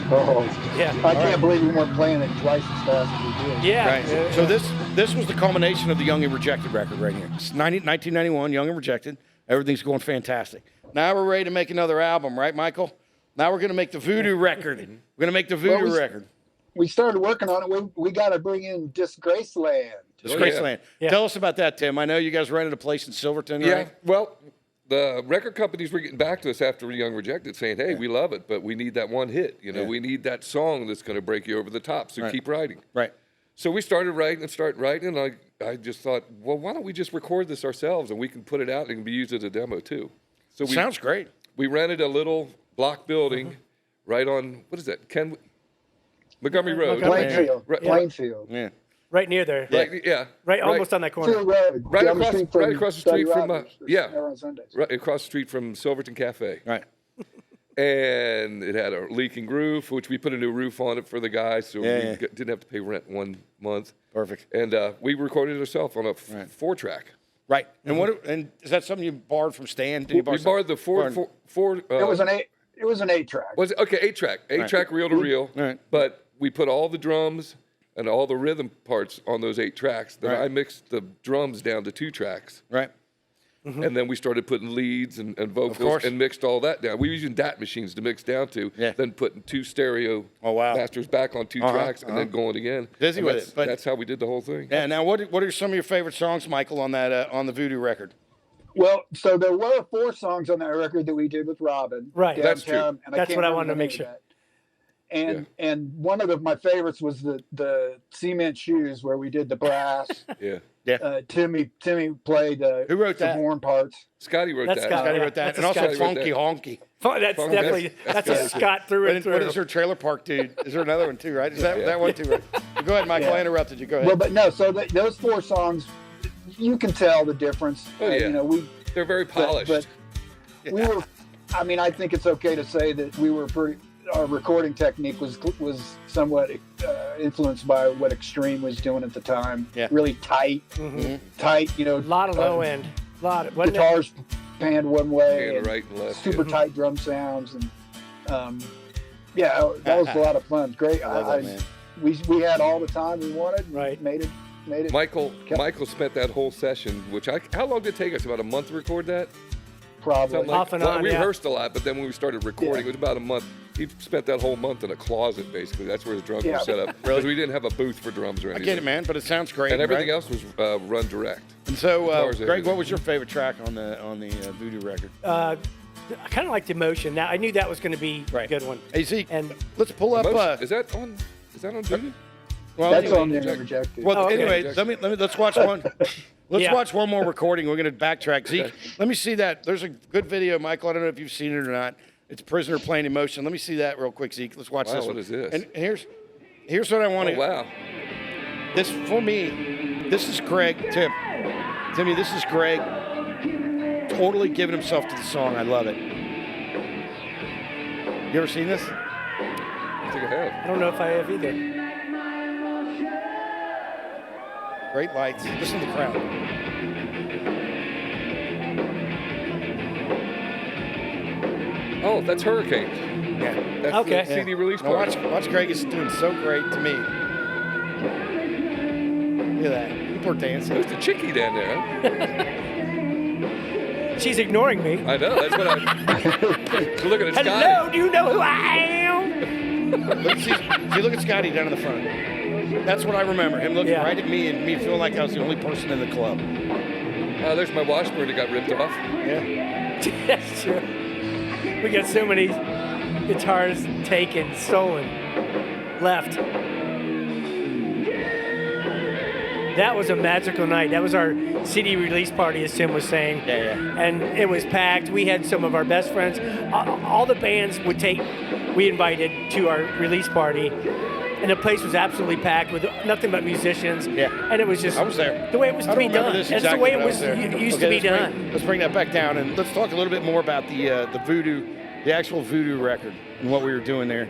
Speaker 8: Oh,
Speaker 7: yeah.
Speaker 8: I can't believe we weren't playing it twice as fast as we did.
Speaker 7: Yeah.
Speaker 2: Right. So this was the culmination of the Young and Rejected record right here. It's 1991, Young and Rejected. Everything's going fantastic. Now we're ready to make another album, right, Michael? Now we're going to make the Voodoo record. We're going to make the Voodoo record.
Speaker 8: We started working on it. We got to bring in Disgraceland.
Speaker 2: Disgraceland. Yeah. Tell us about that, Tim. I know you guys rented a place in Silverton, right?
Speaker 6: Yeah. Well, the record companies were getting back to us after Young Rejected saying, hey, we love it, but we need that one hit. We need that song that's going to break you over the top, so keep writing.
Speaker 2: Right.
Speaker 6: So we started writing, and I just thought, well, why don't we just record this ourselves, and we can put it out and it can be used as a demo, too. So
Speaker 2: Sounds great.
Speaker 6: We rented a little block building right on, what is that, Montgomery Road.
Speaker 8: Plainfield.
Speaker 2: Yeah.
Speaker 7: Right near there. Right, almost on that corner.
Speaker 2: Right across the street from
Speaker 8: on Sundays.
Speaker 2: right across the street from Silverton Cafe.
Speaker 12: Right.
Speaker 2: And it had a leaking roof, which we put a new roof on it for the guys, so didn't have to pay rent 1 month.
Speaker 12: Perfect.
Speaker 2: And we recorded it ourselves on a 4-track.
Speaker 12: Right. And is that something you borrowed from Stan? Did you
Speaker 2: We borrowed the four.
Speaker 8: It was an 8-track.
Speaker 2: Was it? Okay, 8-track. 8-track reel to reel.
Speaker 12: Right.
Speaker 2: But we put all the drums and all the rhythm parts on those 8 tracks. Then I mixed the drums down to 2 tracks.
Speaker 12: Right.
Speaker 2: And then we started putting leads and vocals and mixed all that down. We were using DAT machines to mix down to, then putting 2 stereo masters back on 2 tracks and then going again.
Speaker 12: Busy with it. But
Speaker 2: that's how we did the whole thing.
Speaker 12: Yeah. Now, what are some of your favorite songs, Michael, on that on the Voodoo record?
Speaker 8: Well, so there were 4 songs on that record that we did with Robin.
Speaker 7: Right.
Speaker 2: That's true.
Speaker 8: And
Speaker 7: That's what I wanted to make sure.
Speaker 8: And one of my favorites was the Cement Shoes, where we did the brass. Timmy played
Speaker 12: Who wrote
Speaker 8: some
Speaker 12: that?
Speaker 8: horn parts.
Speaker 2: Scotty wrote that.
Speaker 12: Scotty wrote that. And also Funky Honky.
Speaker 7: That's definitely that's a Scott through and through.
Speaker 12: What is her Trailer Park Dude? Is there another one too, right? Is that one too, right? Go ahead, Michael. I interrupted you. Go ahead.
Speaker 8: Well, but no, so those 4 songs, you can tell the difference.
Speaker 2: Oh, yeah. They're very polished.
Speaker 8: But we were, I mean, I think it's okay to say that we were our recording technique was somewhat influenced by what Extreme was doing at the time.
Speaker 12: Yeah.
Speaker 8: Really tight, tight,
Speaker 7: a lot of low end. A lot of
Speaker 8: guitars panned one way.
Speaker 2: And right and left.
Speaker 8: Super tight drum sounds. And that was a lot of fun. Great. We had all the time we wanted.
Speaker 7: Right.
Speaker 8: Made it.
Speaker 2: Michael spent that whole session, how long did it take us? About a month to record that?
Speaker 8: Probably.
Speaker 7: Off and on,
Speaker 2: we rehearsed a lot, but then when we started recording, it was about a month. He spent that whole month in a closet, basically. That's where his drums were set up. Because we didn't have a booth for drums or anything.
Speaker 12: I get it, man, but it sounds great.
Speaker 2: And everything else was run direct.
Speaker 12: And so, Greg, what was your favorite track on the Voodoo record?
Speaker 7: I kind of liked Emotion. Now, I knew that was going to be a good one.
Speaker 12: Hey, Zeke,
Speaker 7: and
Speaker 12: let's pull up.
Speaker 2: Is that on Voodoo?
Speaker 8: Well, that's on the Rejected.
Speaker 12: Well, anyway, let's watch one. Let's watch one more recording. We're going to backtrack. Zeke, let me see that. There's a good video, Michael. I don't know if you've seen it or not. It's Prisoner playing Emotion. Let me see that real quick, Zeke. Let's watch this one.
Speaker 2: What is this?
Speaker 12: And here's what I want to.
Speaker 2: Oh, wow.
Speaker 12: This, for me, this is Greg. Timmy, this is Greg totally giving himself to the song. I love it. You ever seen this?
Speaker 2: I think I have.
Speaker 7: I don't know if I have either.
Speaker 12: Great lights. Listen to the crowd.
Speaker 2: Oh, that's Hurricane.
Speaker 12: Yeah.
Speaker 2: That's
Speaker 7: okay.
Speaker 2: the CD release
Speaker 12: Now
Speaker 2: party.
Speaker 12: watch Greg is doing so great to me. Look at that. People are dancing.
Speaker 2: There's the chickie down there. Huh?
Speaker 7: She's ignoring me.
Speaker 2: I know. That's what I. So look at it.
Speaker 7: Hello, do you know who I am?
Speaker 12: Look at Scotty down in the front. That's what I remember. Him looking right at me and me feeling like I was the only person in the club.
Speaker 2: There's my washboard that got ripped off.
Speaker 12: Yeah.
Speaker 7: That's true. We got so many guitars taken, stolen, left. That was a magical night. That was our CD release party, as Tim was saying.
Speaker 12: Yeah.
Speaker 7: And it was packed. We had some of our best friends. All the bands we invited to our release party. And the place was absolutely packed with nothing but musicians.
Speaker 12: Yeah.
Speaker 7: And it was just
Speaker 12: I was there.
Speaker 7: The way it was to be done. That's the way it was used to be done.
Speaker 12: Let's bring that back down and let's talk a little bit more about the Voodoo, the actual Voodoo record and what we were doing there.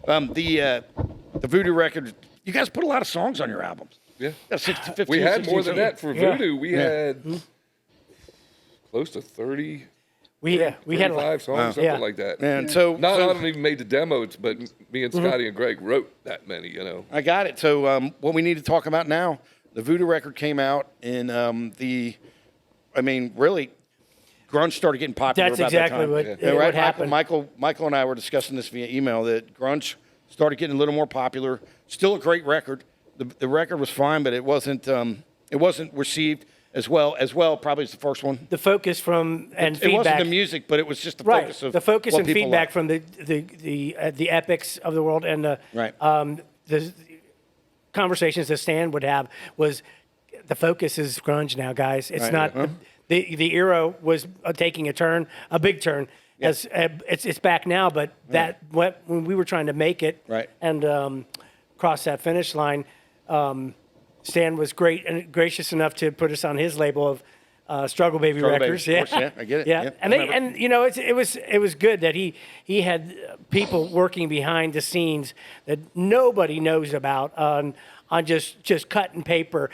Speaker 12: The Voodoo record, you guys put a lot of songs on your albums.
Speaker 2: Yeah.
Speaker 12: 15,
Speaker 2: we had
Speaker 12: 16,
Speaker 2: more than that for Voodoo. We had close to 30.
Speaker 7: We had
Speaker 2: 5 songs, something like that.
Speaker 12: And so
Speaker 2: I don't even made the demos, but me and Scotty and Greg wrote that many.
Speaker 12: I got it. So what we need to talk about now, the Voodoo record came out in really, grunge started getting popular.
Speaker 7: That's
Speaker 12: about
Speaker 7: exactly
Speaker 12: that time.
Speaker 7: what happened.
Speaker 12: Michael and I were discussing this via email that grunge started getting a little more popular. Still a great record. The record was fine, but it wasn't received as well probably as the first one.
Speaker 7: The focus feedback.
Speaker 12: It wasn't the music, but it was just the focus of
Speaker 7: the focus
Speaker 12: what
Speaker 7: and
Speaker 12: people
Speaker 7: feedback
Speaker 12: like.
Speaker 7: from the epics of the world and the conversations that Stan would have was the focus is grunge now, guys. It's not the era was taking a big turn. Yeah. As it's back now, but when we were trying to make it and cross that finish line. Stan was great and gracious enough to put us on his label of Struggle Baby
Speaker 12: Struggle
Speaker 7: Records.
Speaker 12: Baby, of course, yeah, I get it.
Speaker 7: Yeah,
Speaker 12: Yeah,
Speaker 7: and
Speaker 12: I remember.
Speaker 7: and you know it was good that he had people working behind the scenes that nobody knows about on just cutting paper,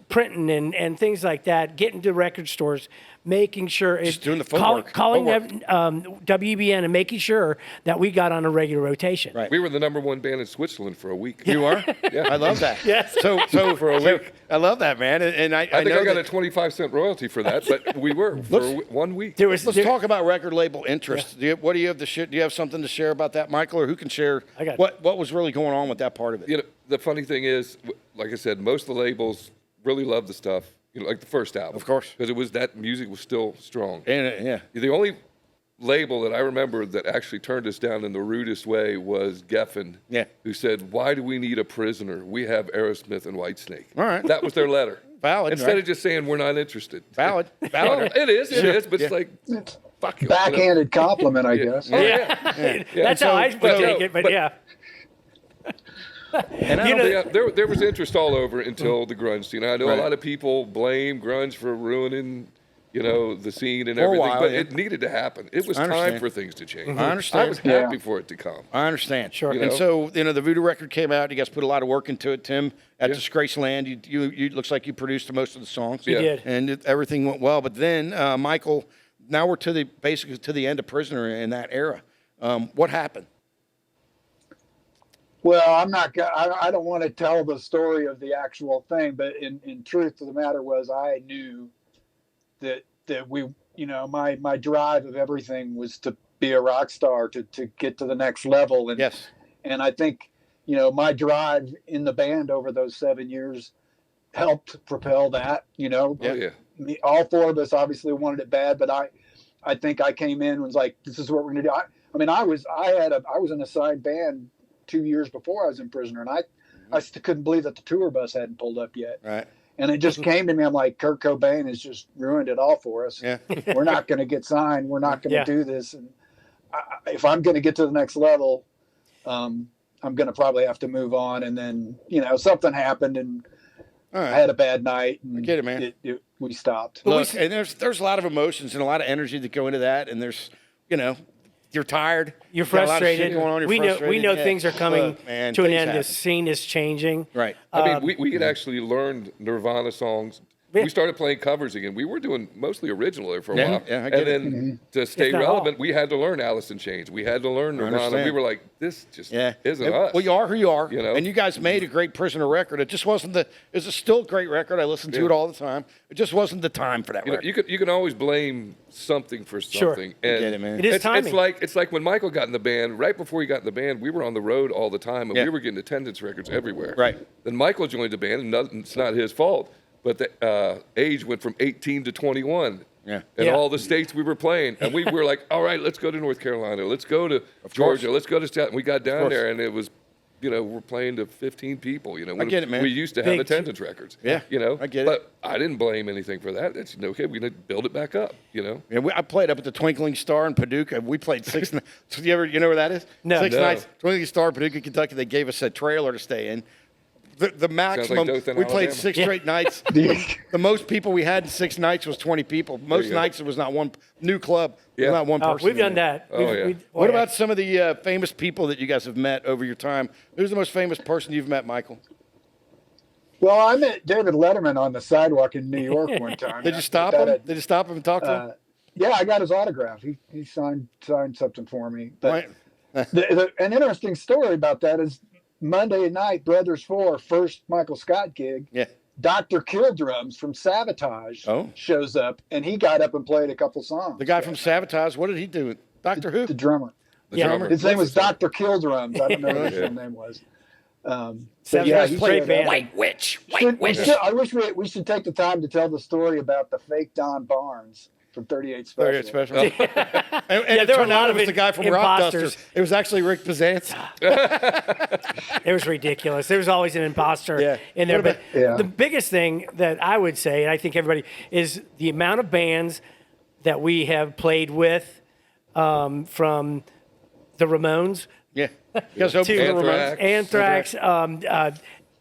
Speaker 7: printing and things like that, getting to record stores, making sure it's
Speaker 12: doing the footwork.
Speaker 7: calling WBN and making sure that we got on a regular rotation.
Speaker 12: Right.
Speaker 6: We were the #1 band in Switzerland for a week.
Speaker 12: You are?
Speaker 6: Yeah.
Speaker 12: I love that.
Speaker 7: Yes.
Speaker 12: So for a week. I love that, man. And I
Speaker 6: think
Speaker 12: know
Speaker 6: I got
Speaker 12: that-
Speaker 6: a 25-cent royalty for that, but we were for 1 week.
Speaker 12: Let's talk about record label interest. What do you have to share? Do you have something to share about that, Michael, or who can share what was really going on with that part of it?
Speaker 6: You know, the funny thing is, like I said, most of the labels really love the stuff. You know, like the first album,
Speaker 12: Of course.
Speaker 6: because it was that music was still strong.
Speaker 12: And yeah,
Speaker 6: The only label that I remember that actually turned us down in the rudest way was Geffen, who said, "Why do we need a Prisoner? We have Aerosmith and Whitesnake."
Speaker 12: All right.
Speaker 6: That was their letter.
Speaker 12: Valid.
Speaker 6: Instead of just saying we're not interested.
Speaker 12: Valid.
Speaker 6: Well, it is, but it's like, fuck you.
Speaker 8: Backhanded compliment, I guess.
Speaker 6: Oh, yeah.
Speaker 7: That's how I would take it, but yeah.
Speaker 12: And I
Speaker 7: You
Speaker 12: don't
Speaker 7: know-
Speaker 6: There was interest all over until the grunge scene. I know
Speaker 12: Right.
Speaker 6: a lot of people blame grunge for ruining, the scene and
Speaker 12: For a
Speaker 6: everything,
Speaker 12: while,
Speaker 6: but
Speaker 12: yeah.
Speaker 6: it needed to happen. It was
Speaker 12: I
Speaker 6: time
Speaker 12: understand.
Speaker 6: for things to change.
Speaker 12: I understand.
Speaker 6: I was happy for it to come.
Speaker 12: I understand.
Speaker 7: Sure.
Speaker 12: And so, the Voodoo record came out. You guys put a lot of work into it, Tim. At Disgrace Land, you looks like you produced most of the songs.
Speaker 7: We did.
Speaker 12: And everything went well. But then, Michael, now we're basically to the end of Prisoner in that era. What happened?
Speaker 8: Well, I'm not. I don't want to tell the story of the actual thing, but in truth of the matter was, I knew that we, my drive of everything was to be a rock star, to get to the next level, and
Speaker 12: Yes.
Speaker 8: and I think, my drive in the band over those 7 years helped propel that.
Speaker 6: Oh, yeah.
Speaker 8: All four of us obviously wanted it bad, but I think I came in and was like, this is what we're gonna do. I was in a side band 2 years before I was in Prisoner, and I still couldn't believe that the tour bus hadn't pulled up yet.
Speaker 12: Right.
Speaker 8: And it just came to me. I'm like, Kurt Cobain has just ruined it all for us.
Speaker 12: Yeah.
Speaker 8: We're not going to get signed. We're not going to
Speaker 7: Yeah.
Speaker 8: do this. And if I'm going to get to the next level, I'm going to probably have to move on. And then, something happened, and
Speaker 12: All right.
Speaker 8: I had a bad night. And
Speaker 12: I get it, man.
Speaker 8: We stopped.
Speaker 12: Look, and there's a lot of emotions and a lot of energy that go into that. And there's, you're tired.
Speaker 7: You're
Speaker 12: You got a lot of shit
Speaker 7: frustrated.
Speaker 12: going on, you're
Speaker 7: We know
Speaker 12: frustrated.
Speaker 7: know
Speaker 12: Yeah.
Speaker 7: things are coming
Speaker 12: Look, man,
Speaker 7: to an
Speaker 12: things
Speaker 7: end. The
Speaker 12: happen.
Speaker 7: scene is changing.
Speaker 12: Right.
Speaker 6: I mean, we had actually learned Nirvana songs.
Speaker 7: Yeah.
Speaker 6: We started playing covers again. We were doing mostly original there for a
Speaker 12: Yeah,
Speaker 6: while.
Speaker 12: yeah, I get
Speaker 6: and
Speaker 12: it.
Speaker 6: then to stay
Speaker 7: If not
Speaker 6: relevant, we had to learn Alice in Chains. We had to learn Nirvana.
Speaker 12: understand.
Speaker 6: We were like, this just
Speaker 12: Yeah.
Speaker 6: isn't us.
Speaker 12: Well, you are who you are.
Speaker 6: You know?
Speaker 12: And you guys made a great Prisoner record. It just wasn't it's still a great record. I listen to
Speaker 6: Yeah.
Speaker 12: it all the time. It just wasn't the time for that record.
Speaker 6: You can always blame something for
Speaker 7: Sure.
Speaker 6: something.
Speaker 12: I
Speaker 6: And
Speaker 12: get it, man.
Speaker 7: It is
Speaker 6: it's
Speaker 7: timing.
Speaker 6: like when Michael got in the band. Right before he got in the band, we were on the road all the time, and
Speaker 12: Yeah.
Speaker 6: we were getting attendance records everywhere.
Speaker 12: Right.
Speaker 6: Then Michael joined the band, and it's not his fault. But the age went from 18 to 21.
Speaker 12: Yeah.
Speaker 6: And
Speaker 7: Yeah.
Speaker 6: all the states we were playing. And we were like, all right, let's go to North Carolina. Let's go to Georgia. Let's go to Staten. And we got down there, and it was, we're playing to 15 people.
Speaker 12: I get it, man.
Speaker 6: We used to have
Speaker 7: Big
Speaker 6: attendance records.
Speaker 12: Yeah, I get it.
Speaker 6: But I didn't blame anything for that. It's okay. We're going to build it back up,
Speaker 12: Yeah, I played up at the Twinkling Star in Paducah. We played 6 nights. You know where that is?
Speaker 7: No.
Speaker 12: 6
Speaker 6: No.
Speaker 12: nights. Twinkling Star, Paducah, Kentucky. They gave us a trailer to stay in. The maximum,
Speaker 6: Dothan,
Speaker 12: we played
Speaker 6: Alabama.
Speaker 12: 6 straight nights. The most people we had in 6 nights was 20 people. Most
Speaker 6: you go.
Speaker 12: nights it was not one new club. There was
Speaker 6: Yeah.
Speaker 12: not one
Speaker 7: Oh,
Speaker 12: person.
Speaker 7: we've
Speaker 12: in
Speaker 7: done
Speaker 12: there.
Speaker 7: that.
Speaker 6: Oh, yeah.
Speaker 12: What about some of the famous people that you guys have met over your time? Who's the most famous person you've met, Michael?
Speaker 8: Well, I met David Letterman on the sidewalk in New York one time.
Speaker 12: Did you stop him? Did you stop him and talk to him?
Speaker 8: Yeah, I got his autograph. He signed something for me. But
Speaker 12: Right.
Speaker 8: an interesting story about that is Monday night, Brothers 4, first Michael Scott gig.
Speaker 12: Yeah.
Speaker 8: Dr. Killdrums from Sabotage
Speaker 12: Oh.
Speaker 8: shows up, and he got up and played a couple songs.
Speaker 12: The guy from Sabotage, what did he do? Doctor Who?
Speaker 8: The drummer.
Speaker 7: Yeah.
Speaker 6: drummer.
Speaker 8: His name was Dr. Killdrums. I don't know what his real name was. But
Speaker 7: Sabotage
Speaker 8: he
Speaker 7: great
Speaker 8: showed
Speaker 7: band.
Speaker 8: up.
Speaker 12: White Witch.
Speaker 8: I wish we should take the time to tell the story about the fake Don Barnes from 38 Special.
Speaker 12: 38 Special. and
Speaker 7: Yeah, there were a lot of
Speaker 12: it was the guy from Rock
Speaker 7: imposters.
Speaker 12: Duster. It was actually Rick Pizantz.
Speaker 7: It was ridiculous. There was always an imposter
Speaker 12: Yeah.
Speaker 7: in there.
Speaker 12: What
Speaker 7: But
Speaker 8: Yeah.
Speaker 7: the biggest thing that I would say, and I think everybody, is the amount of bands that we have played with, from the Ramones
Speaker 12: Yeah. You guys opened for the Ramones?
Speaker 7: Anthrax,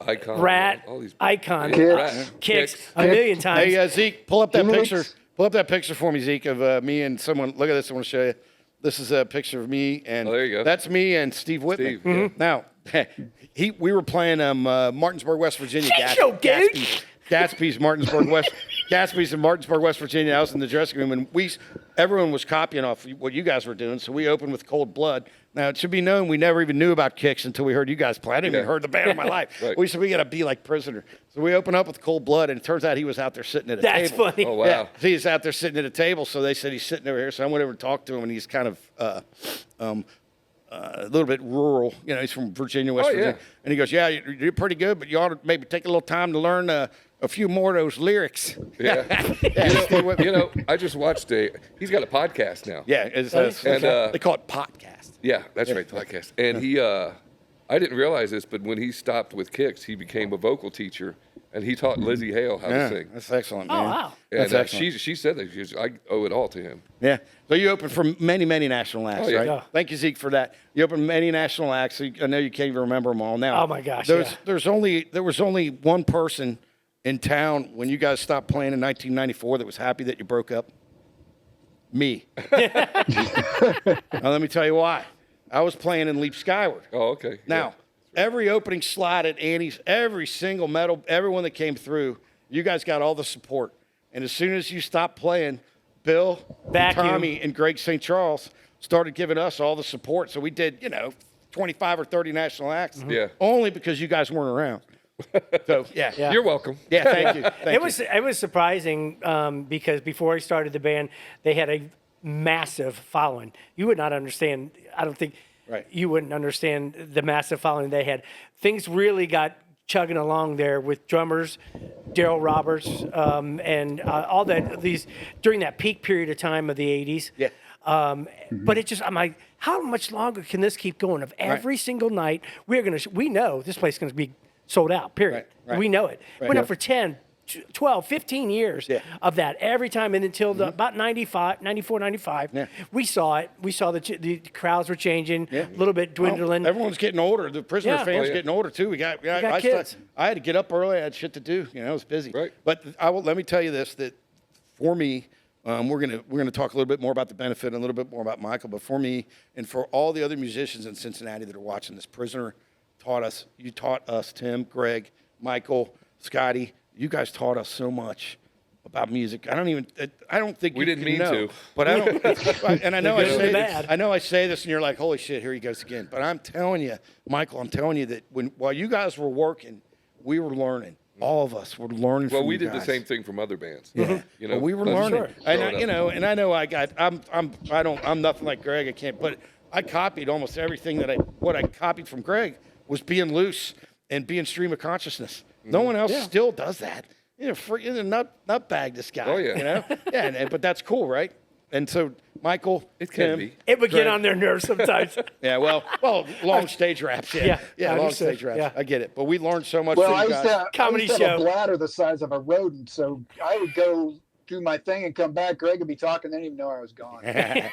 Speaker 6: Icon.
Speaker 7: Rat,
Speaker 6: all these
Speaker 7: Icon,
Speaker 8: Kicks.
Speaker 7: Kicks a million times.
Speaker 12: Hey, Zeke, pull up that
Speaker 8: Felix.
Speaker 12: picture. Pull up that picture for me, Zeke, of me and someone. Look at this. I want to show you. This is a picture of me and
Speaker 6: Oh, there you go.
Speaker 12: that's me and Steve Whitman.
Speaker 6: Steve, yeah.
Speaker 12: Now, we were playing Martinsburg, West Virginia. Gatsby's in Martinsburg, West Virginia. I was in the dressing room, and everyone was copying off what you guys were doing. So we opened with Cold Blood. Now it should be known we never even knew about Kicks until we heard you guys play. I didn't even heard the band in my life.
Speaker 6: Right.
Speaker 12: We said we got to be like Prisoner. So we opened up with Cold Blood, and it turns out he was out there sitting at a table.
Speaker 7: That's funny.
Speaker 6: Oh, wow.
Speaker 12: Yeah, he's out there sitting at a table. So they said he's sitting over here. So I went over and talked to him, and he's kind of a little bit rural. You know, he's from Virginia, West Virginia. And he goes, yeah, you're pretty good, but you ought to maybe take a little time to learn a few more of those lyrics.
Speaker 6: Yeah. you know, I just watched he's got a podcast now.
Speaker 12: Yeah. They call it podcast.
Speaker 6: Yeah, that's right, podcast. And he, I didn't realize this, but when he stopped with Kicks, he became a vocal teacher, and he taught Lizzie Hale how to sing.
Speaker 12: That's excellent, man.
Speaker 7: Oh, wow.
Speaker 6: And
Speaker 12: That's excellent.
Speaker 6: she said that I owe it all to him.
Speaker 12: Yeah. So you opened for many, many national acts,
Speaker 6: yeah.
Speaker 12: right?
Speaker 7: Yeah.
Speaker 12: Thank you, Zeke, for that. You opened many national acts. So I know you can't even remember them all now.
Speaker 7: Oh, my gosh,
Speaker 12: There
Speaker 7: yeah.
Speaker 12: was only one person in town when you guys stopped playing in 1994 that was happy that you broke up. Me. Now let me tell you why. I was playing in Leap Skyward.
Speaker 6: Oh, okay.
Speaker 12: Now, every opening slot at Annie's, every single medal, everyone that came through, you guys got all the support. And as soon as you stopped playing, Bill,
Speaker 7: Vacuum.
Speaker 12: Tommy, and Greg St. Charles started giving us all the support. So we did, 25 or 30 national acts.
Speaker 6: Yeah.
Speaker 12: Only because you guys weren't around. So, yeah.
Speaker 6: You're welcome.
Speaker 12: Yeah, thank you.
Speaker 7: It was surprising because before I started the band, they had a massive following. You would not understand. I don't think you wouldn't understand the massive following they had. Things really got chugging along there with drummers, Daryl Roberts, and all that. These during that peak period of time of the '80s.
Speaker 12: Yeah.
Speaker 7: But it just, I'm like, how much longer can this keep going? Of every single night, we know this place is going to be sold out. Period.
Speaker 12: Right.
Speaker 7: We know it. Went up for 10. 12, 15 years of that every time, and until about 95, 94, 95, we saw it. We saw the crowds were changing, a little bit dwindling.
Speaker 12: Well, everyone's getting older. The Prisoner fans getting older too. We got
Speaker 7: kids.
Speaker 12: I had to get up early. I had shit to do. I was busy.
Speaker 6: Right.
Speaker 12: But let me tell you this: that for me, we're gonna talk a little bit more about the benefit and a little bit more about Michael. But for me and for all the other musicians in Cincinnati that are watching this, Prisoner taught us. You taught us, Tim, Greg, Michael, Scotty. You guys taught us so much about music. I don't think
Speaker 6: We didn't mean
Speaker 12: know,
Speaker 6: to.
Speaker 12: but I don't. And I know I
Speaker 7: Good and
Speaker 12: say
Speaker 7: bad.
Speaker 12: this. I know I say this, and you're like, "Holy shit, here he goes again." But I'm telling you, Michael, I'm telling you that while you guys were working, we were learning. All of us were learning.
Speaker 6: Well,
Speaker 12: from
Speaker 6: we
Speaker 12: you
Speaker 6: did
Speaker 12: guys.
Speaker 6: the same thing from other bands.
Speaker 12: Yeah.
Speaker 6: Well,
Speaker 12: we were learning. And I know I'm nothing like Greg. I can't. But I copied almost everything what I copied from Greg was being loose and being stream of consciousness. No one else still does that. Nutbag this guy.
Speaker 6: Oh, yeah.
Speaker 12: But that's cool, right? And so, Michael,
Speaker 6: It can
Speaker 12: Tim,
Speaker 6: be.
Speaker 7: It would get
Speaker 12: Greg.
Speaker 7: on their nerves sometimes.
Speaker 12: Yeah, well, long stage raps.
Speaker 7: Yeah,
Speaker 12: long
Speaker 7: understood.
Speaker 12: stage raps.
Speaker 7: Yeah.
Speaker 12: I get it. But we learned so much
Speaker 8: Well,
Speaker 12: from
Speaker 8: I
Speaker 12: you
Speaker 8: used
Speaker 12: guys.
Speaker 7: Comedy
Speaker 8: to have
Speaker 7: show.
Speaker 8: a bladder the size of a rodent, so I would go do my thing and come back. Greg would be talking, they didn't even know I was gone.
Speaker 12: Yeah,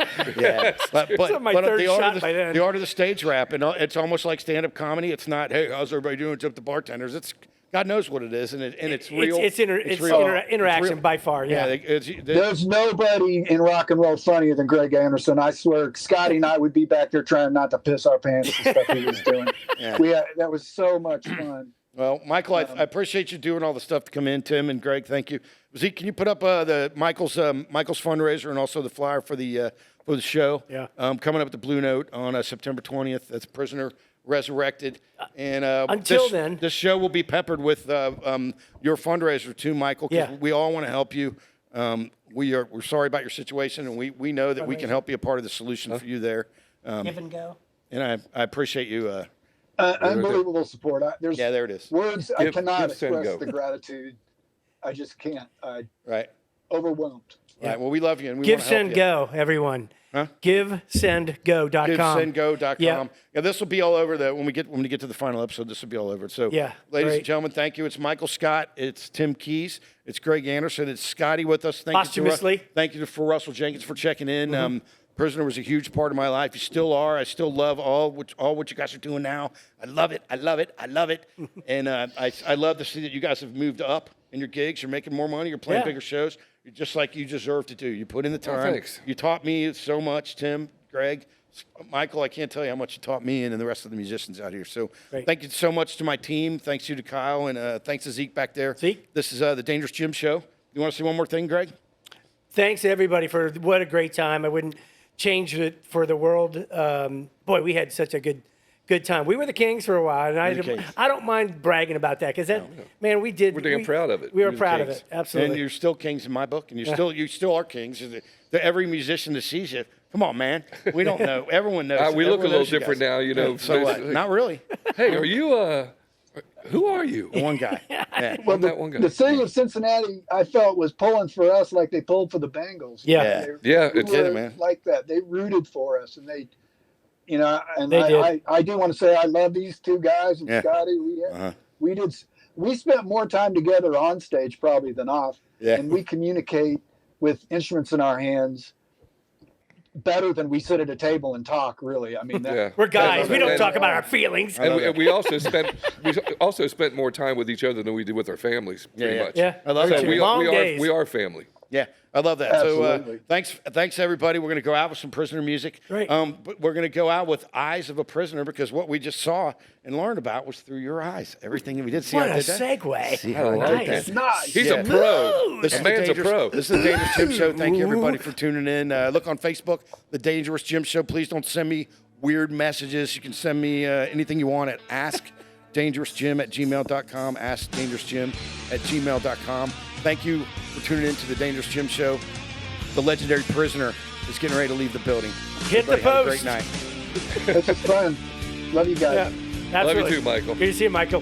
Speaker 12: but
Speaker 7: my third
Speaker 12: the art
Speaker 7: shot
Speaker 12: of
Speaker 7: by then.
Speaker 12: the art of the stage rap, and it's almost like stand-up comedy. It's not, hey, how's everybody doing? It's up to bartenders. It's God knows what it is, and it's real.
Speaker 7: It's
Speaker 12: real.
Speaker 7: interaction
Speaker 12: real.
Speaker 7: by far. Yeah.
Speaker 8: There's nobody in rock and roll funnier than Greg Anderson. I swear, Scotty and I would be back there trying not to piss our pants and stuff he was doing. That was so much fun.
Speaker 12: Well, Michael, I appreciate you doing all the stuff to come in. Tim and Greg, thank you. Zeke, can you put up the Michael's fundraiser and also the flyer for the show?
Speaker 7: Yeah.
Speaker 12: Coming up at the Blue Note on September 20th. That's Prisoner, Resurrected, and
Speaker 7: until then,
Speaker 12: this show will be peppered with your fundraiser too, Michael. Because we all want to help you. We're sorry about your situation, and we know that we can help be a part of the solution for you there.
Speaker 7: Give and go.
Speaker 12: And I appreciate you.
Speaker 8: Unbelievable support.
Speaker 12: There it is.
Speaker 8: Words I cannot
Speaker 6: send,
Speaker 8: express
Speaker 6: go.
Speaker 8: the gratitude. I just can't.
Speaker 12: Right.
Speaker 8: Overwhelmed.
Speaker 12: Yeah. Right. Well, we love you, and we
Speaker 7: Give,
Speaker 12: want to help
Speaker 7: send,
Speaker 12: you.
Speaker 7: go, everyone.
Speaker 12: Huh?
Speaker 7: GiveSendGo.com.
Speaker 12: GiveSendGo.com.
Speaker 7: Yeah.
Speaker 12: Yeah, this will be all over when we get to the final episode. This will be all over it. So,
Speaker 7: Yeah,
Speaker 12: ladies
Speaker 7: great.
Speaker 12: and gentlemen, thank you. It's Michael Scott. It's Tim Keys. It's Greg Anderson. It's Scotty with us. Thank
Speaker 7: Posthumously.
Speaker 12: you. Thank you for Russell Jenkins for checking in. Prisoner was a huge part of my life. You still are. I still love all what you guys are doing now. I love it. I love it. I love it. And I love to see that you guys have moved up in your gigs. You're making more money. You're playing bigger shows. You're just like you deserve to do. You put in the time.
Speaker 6: Oh, thanks.
Speaker 12: You taught me so much, Tim, Greg, Michael. I can't tell you how much you taught me and the rest of the musicians out here. So thank you so much to my team. Thanks you to Kyle, and thanks to Zeke back there.
Speaker 7: Zeke?
Speaker 12: This is the Dangerous Jim Show. You want to say one more thing, Greg?
Speaker 7: Thanks everybody for what a great time. I wouldn't change it for the world. Boy, we had such a good time. We were the Kings for a while, and I don't mind bragging about that because man, we did.
Speaker 6: We're damn proud of it.
Speaker 7: We were proud of it, absolutely.
Speaker 12: And you're still kings in my book, and you still are kings. Every musician that sees you, come on, man. We don't know. Everyone knows.
Speaker 6: We look a little different now, you know.
Speaker 12: So what? Not really.
Speaker 6: Hey, are you? Who are you?
Speaker 12: One guy. Yeah.
Speaker 8: Well, the city of Cincinnati, I felt, was pulling for us like they pulled for the Bengals.
Speaker 7: Yeah.
Speaker 6: It's
Speaker 8: it,
Speaker 12: man.
Speaker 8: Like that. They rooted for us, and they, and
Speaker 7: did.
Speaker 8: I do want to say I love these two guys and Scotty. We spent more time together on stage probably than off, and we communicate with instruments in our hands better than we sit at a table and talk. Really, I mean,
Speaker 7: we're guys. We don't talk about our feelings.
Speaker 6: And we also spent more time with each other than we did with our families. Pretty much.
Speaker 7: Yeah,
Speaker 12: I love
Speaker 6: So
Speaker 12: it.
Speaker 6: we are family.
Speaker 12: Yeah, I love that.
Speaker 8: Absolutely.
Speaker 12: So thanks everybody. We're going to go out with some Prisoner music.
Speaker 7: Right.
Speaker 12: But we're going to go out with Eyes of a Prisoner because what we just saw and learned about was through your eyes. Everything that we did. See
Speaker 7: What
Speaker 12: how
Speaker 7: a
Speaker 12: I did that?
Speaker 7: segue.
Speaker 12: See how I like that?
Speaker 8: nice.
Speaker 6: He's a pro. This man's a pro.
Speaker 12: This is the Dangerous Jim Show. Thank you, everybody, for tuning in. Look on Facebook, The Dangerous Jim Show. Please don't send me weird messages. You can send me anything you want at askdangerousjim@gmail.com, askdangerousjim@gmail.com. Thank you for tuning in to The Dangerous Jim Show. The legendary Prisoner is getting ready to leave the building.
Speaker 7: Hit the
Speaker 12: Everybody
Speaker 7: post.
Speaker 12: have a great night.
Speaker 8: This is fun. Love you guys.
Speaker 7: Yeah, absolutely.
Speaker 6: Love you too, Michael.
Speaker 7: Good to see you, Michael.